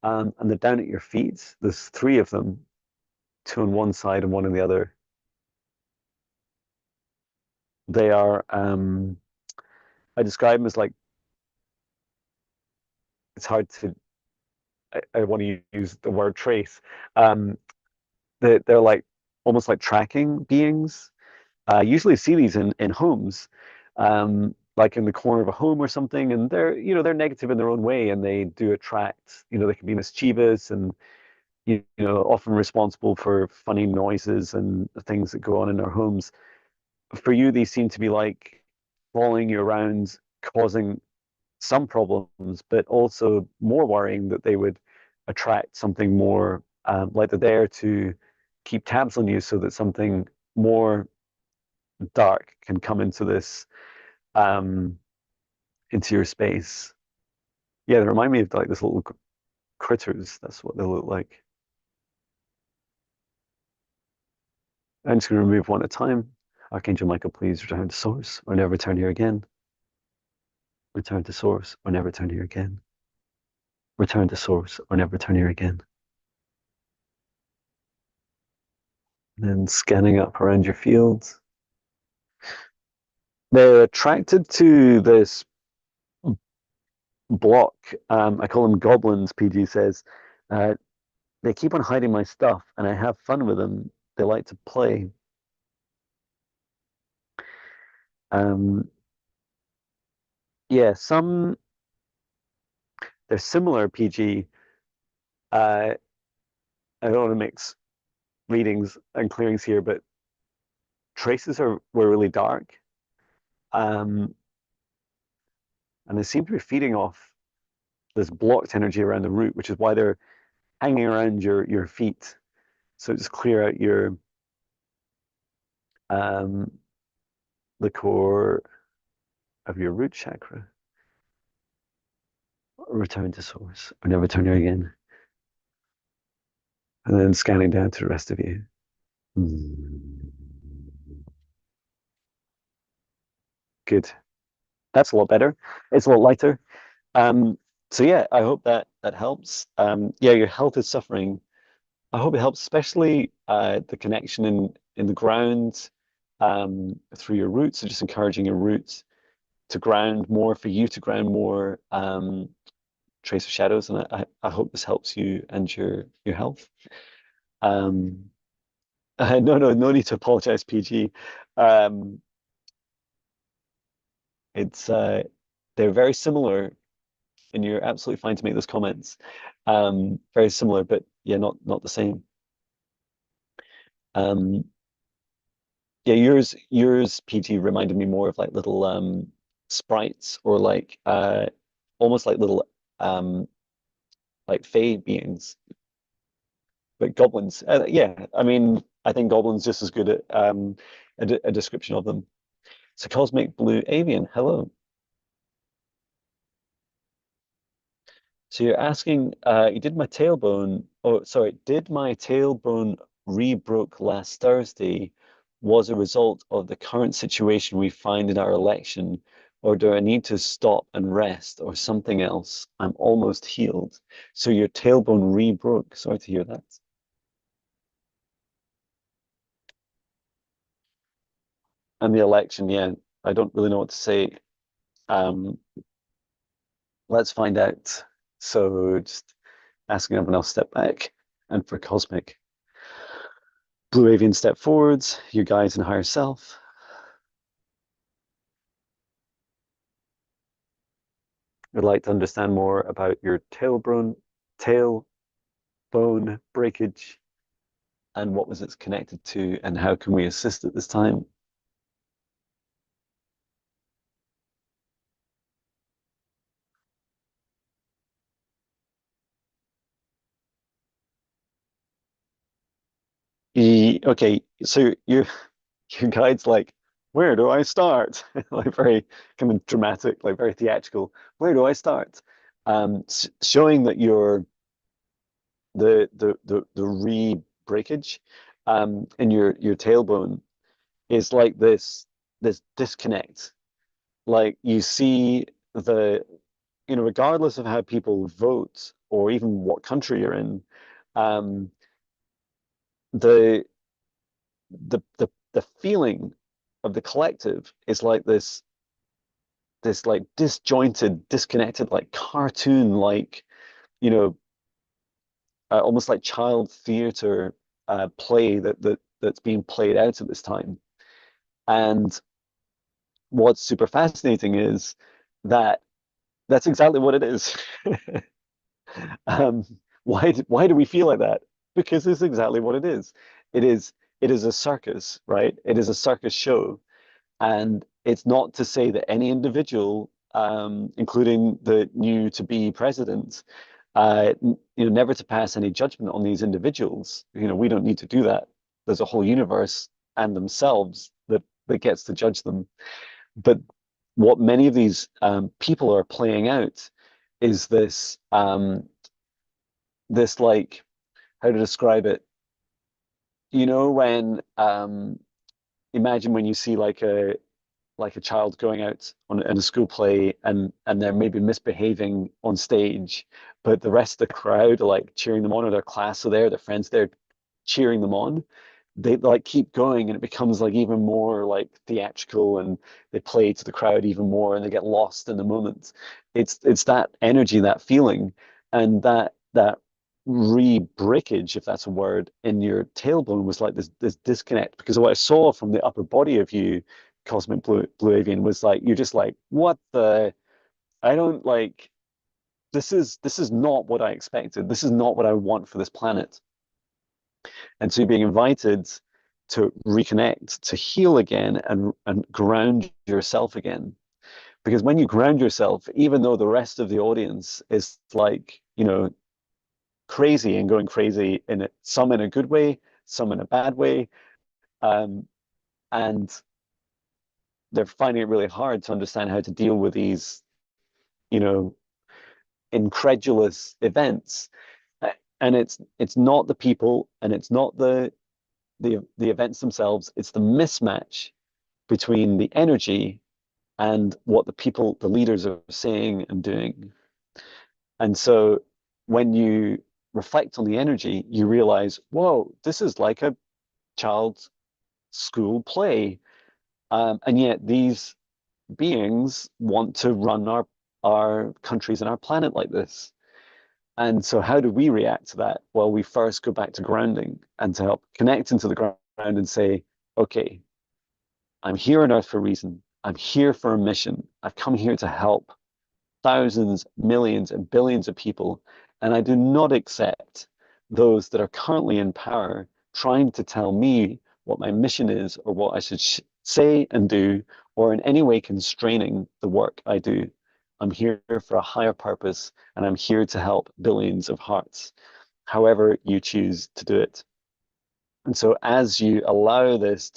and they're down at your feet. There's three of them, two on one side and one on the other. They are, I describe them as like, it's hard to, I want to use the word trace. Um, they're like almost like tracking beings. Usually see these in homes, like in the corner of a home or something, and they're negative in their own way, and they do attract. They can be mischievous and often responsible for funny noises and things that go on in our homes. For you, these seem to be like following you around, causing some problems, but also more worrying that they would attract something more, like they're there to keep tabs on you so that something more dark can come um, into your space. Yeah, they remind me of like this little critters. That's what they look like. I'm just going to remove one at a time. Archangel Michael, please return to source or never return here again. Return to source or never return here again. Return to source or never return here again. And then scanning up around your field. They're attracted to this block. I call them goblins, PG says. Uh, they keep on hiding my stuff and I have fun with them. They like to play. Um, yeah, they're similar, PG. I don't want to mix readings and clearings here, but traces were really dark. Um, and they seem to be feeding off this blocked energy around the root, which is why they're hanging around your feet. So just clear out um, the core of your root chakra. Return to source, or never return here again. And then scanning down to the rest of you. Good. That's a lot better. It's a lot lighter. So yeah, I hope that helps. Yeah, your health is suffering. I hope it helps, especially the connection in the ground through your roots. So just encouraging your roots to ground more, for you to ground more. Trace of Shadows, and I hope this helps you and your health. Um, no need to apologize, PG. Um, it's they're very similar, and you're absolutely fine to make those comments. Very similar, but yeah, not the same. Um, yeah, yours, PG, reminded me more of like little sprites or like almost like little um like fey beings, but goblins. Yeah, I mean, I think goblins just as good at a description of them. So Cosmic Blue Avian, hello. So you're asking, you did my tailbone, oh, sorry, did my tailbone re-broke last Thursday was a result of the current situation we find in our election, or do I need to stop and rest or something else? I'm almost healed. So your tailbone re-broke. Sorry to hear that. And the election, yeah, I don't really know what to say. Um, let's find out. So just asking everyone else step back. And for Cosmic. Blue Avian step forwards, you guys in higher self. Would like to understand more about your tailbone breakage and what was it connected to and how can we assist at this time? Okay, so your guide's like, where do I start? Like very kind of dramatic, like very theatrical. Where do I start? Showing that you're the re-breakage in your tailbone is like this disconnect. Like you see the, regardless of how people vote or even what country you're in, um, the the feeling of the collective is like this like disjointed, disconnected, like cartoon, like you know, almost like child theater play that's being played out at this time. And what's super fascinating is that that's exactly what it is. Um, why do we feel like that? Because it's exactly what it is. It is it is a circus, right? It is a circus show, and it's not to say that any individual, including the new to be president, never to pass any judgment on these individuals. We don't need to do that. There's a whole universe and themselves that gets to judge them. But what many of these people are playing out is this like, how to describe it? When imagine when you see like a child going out in a school play and they're maybe misbehaving on stage, but the rest of the crowd are like cheering them on, or their class are there, their friends there cheering them on. They like keep going and it becomes like even more like theatrical, and they play to the crowd even more and they get lost in the moment. It's that energy, that feeling, and that re-breakage, if that's a word, in your tailbone was like this disconnect, because what I saw from the upper body of you, Cosmic Blue Avian, was like you're just like, what the, I don't like, this is not what I expected. This is not what I want for this planet. And so you're being invited to reconnect, to heal again, and ground yourself again. Because when you ground yourself, even though the rest of the audience is like, crazy and going crazy in it, some in a good way, some in a bad way, um, and they're finding it really hard to understand how to deal with these, you know, incredulous events. And it's not the people, and it's not the events themselves. It's the mismatch between the energy and what the people, the leaders, are saying and doing. And so when you reflect on the energy, you realize, whoa, this is like a child's school play. And yet these beings want to run our our countries and our planet like this. And so how do we react to that? Well, we first go back to grounding and to help connect into the ground and say, okay, I'm here on Earth for a reason. I'm here for a mission. I've come here to help thousands, millions, and billions of people. And I do not accept those that are currently in power trying to tell me what my mission is or what I should say and do, or in any way constraining the work I do. I'm here for a higher purpose, and I'm here to help billions of hearts, however you choose to do it. And so as you allow this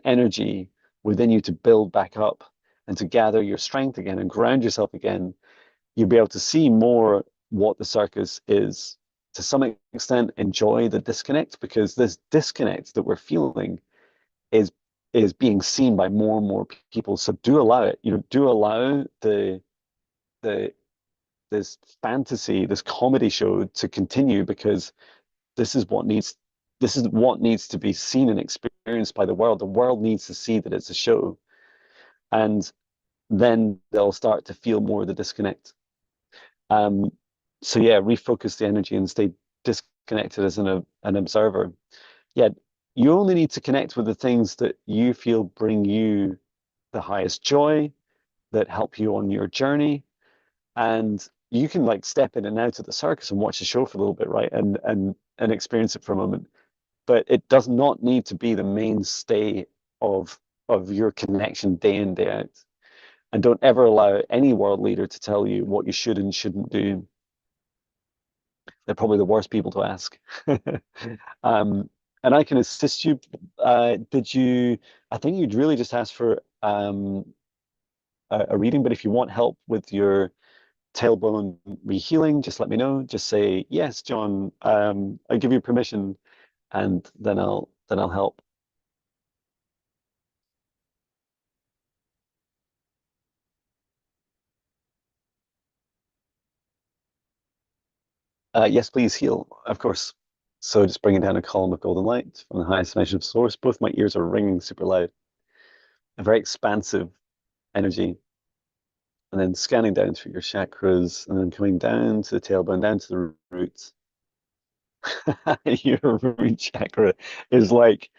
energy within you to build back up and to gather your strength again and ground yourself again, you'll be able to see more what the circus is. To some extent, enjoy the disconnect, because this disconnect that we're feeling is is being seen by more and more people. So do allow it. Do allow the this fantasy, this comedy show to continue, because this is what needs this is what needs to be seen and experienced by the world. The world needs to see that it's a show, and then they'll start to feel more of the disconnect. Um, so yeah, refocus the energy and stay disconnected as an observer. Yeah, you only need to connect with the things that you feel bring you the highest joy, that help you on your journey, and you can like step in and out of the circus and watch the show for a little bit, right? And experience it for a moment. But it does not need to be the mainstay of your connection day in, day out. And don't ever allow any world leader to tell you what you should and shouldn't do. They're probably the worst people to ask. um, and I can assist you. I think you'd really just ask for a reading, but if you want help with your tailbone rehealing, just let me know. Just say, yes, John, I give you permission, and then I'll help. Yes, please heal, of course. So just bringing down a column of golden light from the highest dimension of source. Both my ears are ringing super loud. A very expansive energy. And then scanning down through your chakras, and then coming down to the tailbone, down to the roots. Your root chakra is like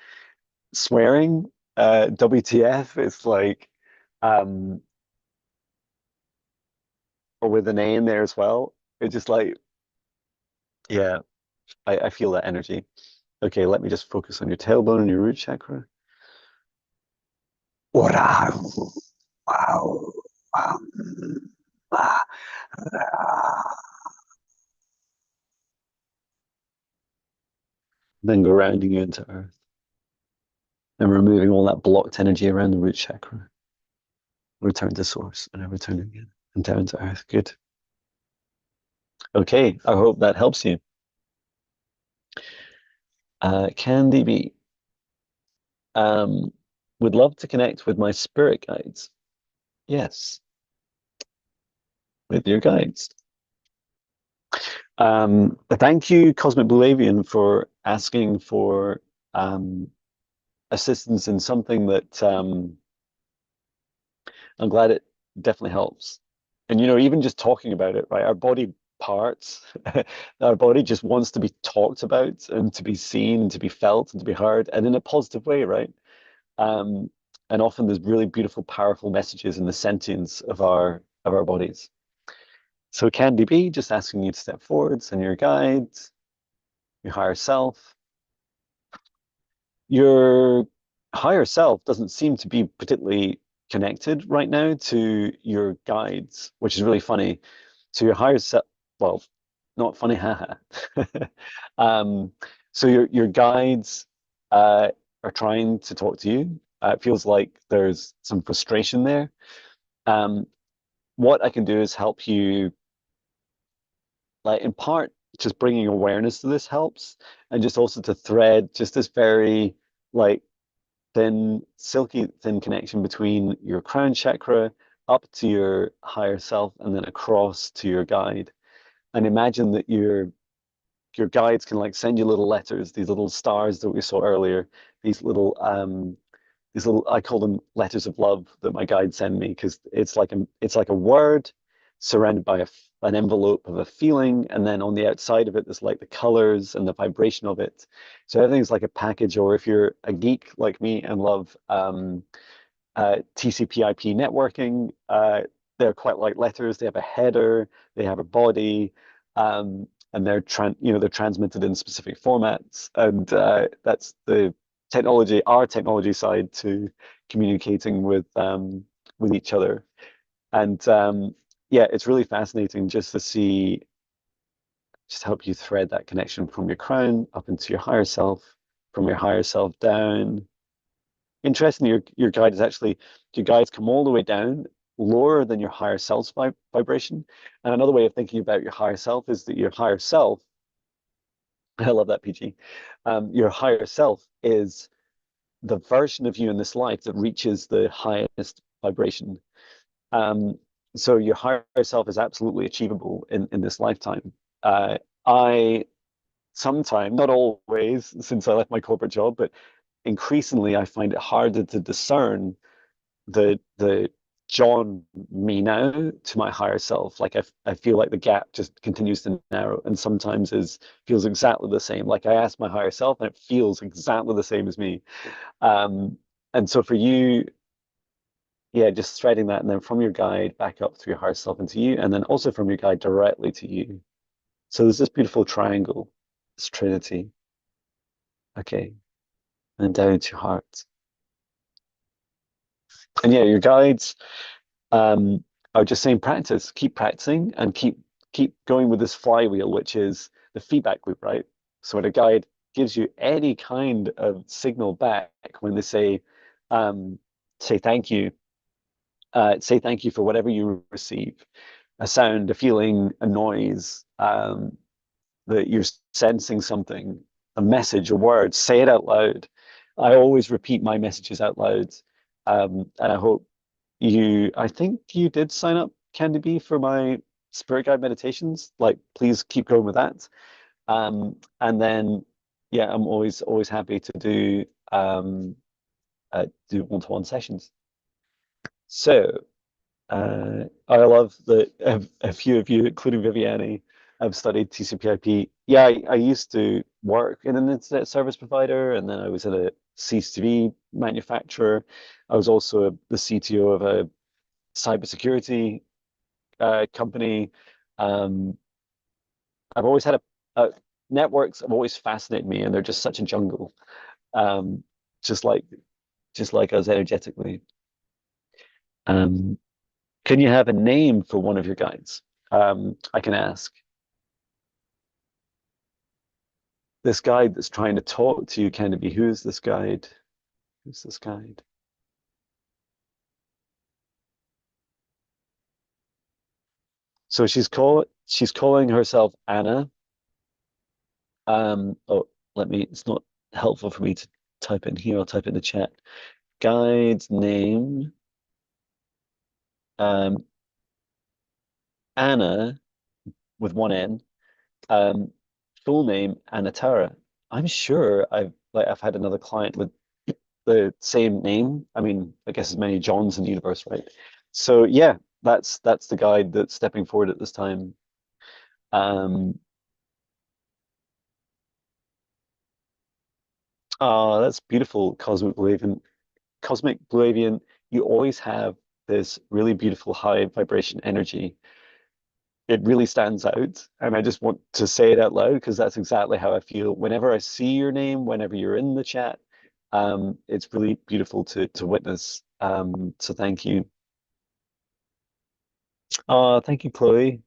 swearing. WTF? It's like, um, or with an A in there as well. It's just like, yeah, I feel that energy. Okay, let me just focus on your tailbone and your root chakra. Wow. Wow. Wow. Ah. Then grounding you into earth and removing all that blocked energy around the root chakra. Return to source and then return again and down to earth. Good. Okay, I hope that helps you. Candy B. Um, would love to connect with my spirit guides. Yes, with your guides. Thank you, Cosmic Blue Avian, for asking for assistance in something that I'm glad it definitely helps. And even just talking about it, right? Our body parts, our body just wants to be talked about and to be seen and to be felt and to be heard, and in a positive way, right? Um, and often there's really beautiful, powerful messages in the sentience of our bodies. So Candy B, just asking you to step forwards and your guides, your higher self. Your higher self doesn't seem to be particularly connected right now to your guides, which is really funny. So your higher self, well, not funny, haha. um, so your guides are trying to talk to you. It feels like there's some frustration there. Um, what I can do is help you, like in part, just bringing awareness to this helps, and just also to thread just this very like thin, silky thin connection between your crown chakra up to your higher self and then across to your guide. And imagine that your guides can like send you little letters, these little stars that we saw earlier, these little I call them letters of love that my guides send me, because it's like a word surrounded by an envelope of a feeling, and then on the outside of it, there's like the colors and the vibration of it. So everything's like a package. Or if you're a geek like me and love TCP/IP networking, they're quite like letters. They have a header, they have a body, and they're transmitted in specific formats, and that's the technology, our technology side to communicating with each other. And yeah, it's really fascinating just to see, just help you thread that connection from your crown up into your higher self, from your higher self down. Interestingly, your guide is actually, your guides come all the way down, lower than your higher self's vibration. And another way of thinking about your higher self is that your higher self, I love that, PG. Your higher self is the version of you in this life that reaches the highest vibration. Um, so your higher self is absolutely achievable in this lifetime. I sometimes, not always, since I left my corporate job, but increasingly I find it harder to discern the John me now to my higher self. Like I feel like the gap just continues to narrow, and sometimes is feels exactly the same. Like I ask my higher self and it feels exactly the same as me. Um, and so for you, yeah, just threading that, and then from your guide back up through your higher self into you, and then also from your guide directly to you. So there's this beautiful triangle, this trinity. Okay, and down to your heart. And yeah, your guides, I would just saying practice, keep practicing, and keep going with this flywheel, which is the feedback loop, right? So when a guide gives you any kind of signal back, when they um, say thank you, say thank you for whatever you receive, a sound, a feeling, a noise, that you're sensing something, a message, a word, say it out loud. I always repeat my messages out loud. And I hope I think you did sign up, Candy B, for my spirit guide meditations. Like, please keep going with that. And then, yeah, I'm always happy to do one-to-one sessions. So, I love that a few of you, including Viviani, have studied TCP/IP. Yeah, I used to work in an internet service provider, and then I was at a CCTV manufacturer. I was also the CTO of a cybersecurity company. Um, I've always had a networks have always fascinated me, and they're just such a jungle, um, just like just like us energetically. Um, can you have a name for one of your guides? I can ask. This guide that's trying to talk to you, can it be, who's this guide? Who's this guide? So she's calling herself Anna. Oh, it's not helpful for me to type in here. I'll type in the chat. Guide's name, um, Anna with one N. Um, Full name Anatara. I'm sure I've had another client with the same name. I mean, I guess as many Johns in the universe, right? So yeah, that's the guide that's stepping forward at this time. Um, that's beautiful, Cosmic Blue Avian. Cosmic Blue Avian, you always have this really beautiful high vibration energy. It really stands out, and I just want to say it out loud because that's exactly how I feel whenever I see your name, whenever you're in the chat. It's really beautiful to witness. So thank you. Thank you, Chloe.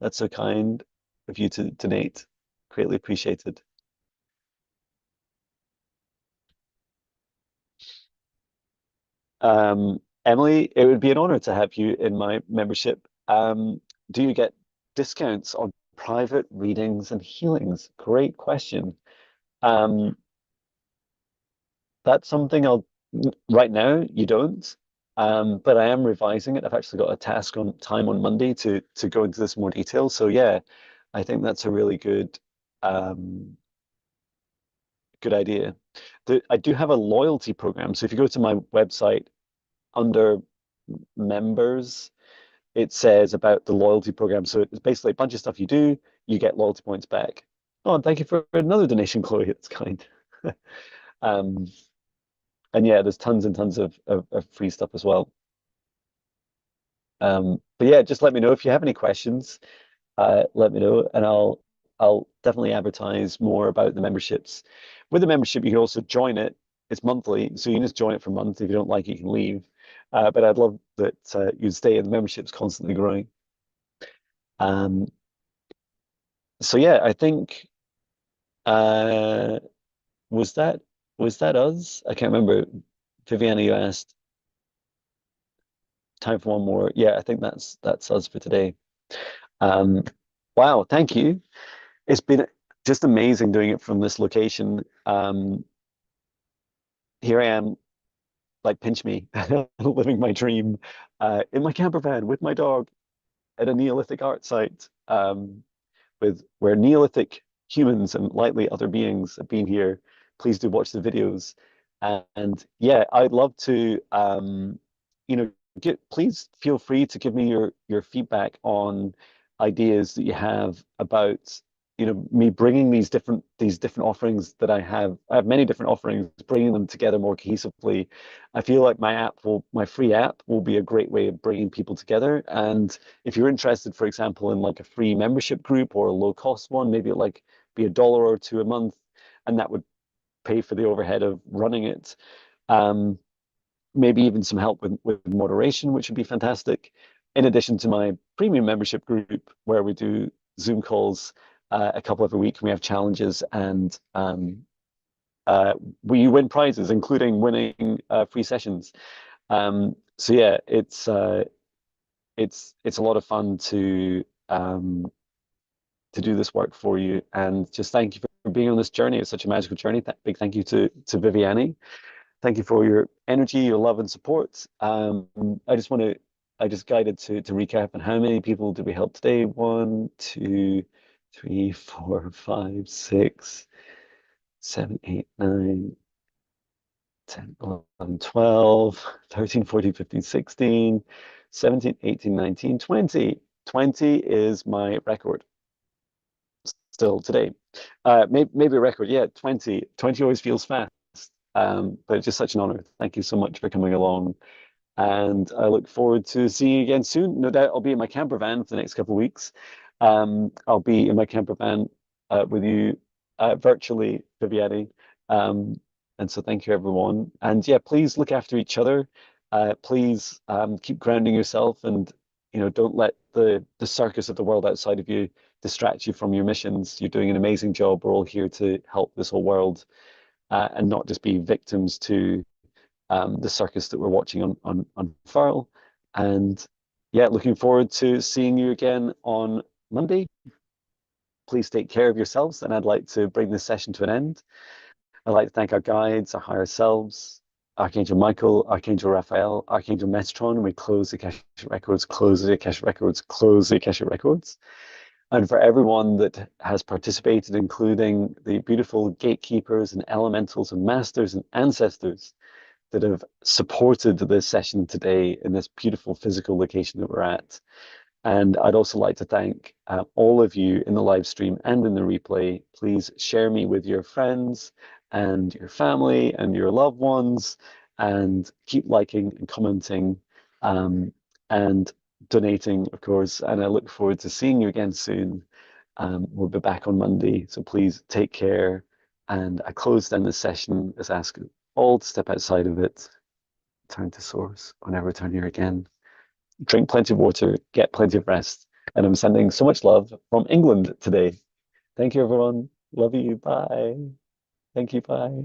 That's so kind of you to donate. Greatly appreciated. Emily, it would be an honor to have you in my membership. Do you get discounts on private readings and healings? Great question. Um, that's something right now you don't. But I am revising it. I've actually got a task on time on Monday to go into this in more detail. So yeah, I think that's a really um, good idea. I do have a loyalty program. So if you go to my website under members, it says about the loyalty program. So it's basically a bunch of stuff you do, you get loyalty points back. Oh, and thank you for another donation, Chloe. It's kind. Um, and yeah, there's tons and tons of free stuff as well. But yeah, just let me know if you have any questions. Let me know, and I'll definitely advertise more about the memberships. With the membership, you can also join it. It's monthly, so you can just join it for a month. If you don't like it, you can leave. But I'd love that you'd stay, and the membership's constantly growing. Um, so yeah, I think uh, was that was that us? I can't remember. Viviana, you asked. Time for one more. Yeah, I think that's us for today. Um, wow, thank you. It's been just amazing doing it from this location. Here I am, like pinch me, living my dream in my camper van with my dog at a Neolithic art site. With where Neolithic humans and likely other beings have been here. Please do watch the videos. And yeah, I'd love to, you know, please feel free to give me your feedback on ideas that you have about, me bringing these different offerings that I have. I have many different offerings, bringing them together more cohesively. I feel like my free app will be a great way of bringing people together. And if you're interested, for example, in like a free membership group or a low cost one, maybe it like be $1 or two a month, and that would pay for the overhead of running it. Um, Maybe even some help with moderation, which would be fantastic. In addition to my premium membership group, where we do Zoom calls a couple every week, and we have challenges, and uh, we win prizes, including winning free sessions. So yeah, it's a lot of fun to do this work for you, and just thank you for being on this journey. It's such a magical journey. Big thank you to Viviani. Thank you for your energy, your love, and support. I just guided to recap on how many people did we help today? 1, 2, 3, 4, 5, 6, 7, 8, 9, 10, 11, 12, 13, 14, 15, 16, 17, 18, 19, 20. 20 is my record still today. Maybe a record, yeah, 20. 20 always feels fast. But it's just such an honor. Thank you so much for coming along. And I look forward to seeing you again soon. No doubt I'll be in my camper van for the next couple of weeks. I'll be in my camper van with you virtually, Viviani. Um, and so thank you, everyone. And yeah, please look after each other. Please keep grounding yourself, and don't let the circus of the world outside of you distract you from your missions. You're doing an amazing job. We're all here to help this whole world and not just be victims to the circus that we're watching on unfurl. And yeah, looking forward to seeing you again on Monday. Please take care of yourselves, and I'd like to bring this session to an end. I'd like to thank our guides, our higher selves, Archangel Michael, Archangel Raphael, Archangel Metron, and we close the Akashic Records, close the Akashic Records, close the Akashic Records. And for everyone that has participated, including the beautiful gatekeepers and elementals and masters and ancestors that have supported this session today in this beautiful physical location that we're at. And I'd also like to thank all of you in the live stream and in the replay. Please share me with your friends and your family and your loved ones, and keep liking and commenting and donating, of course. And I look forward to seeing you again soon. We'll be back on Monday, so please take care. And I close down this session as I ask all to step outside of it, turn to source, or never return here again. Drink plenty of water, get plenty of rest. And I'm sending so much love from England today. Thank you, everyone. Love you. Bye. Thank you. Bye.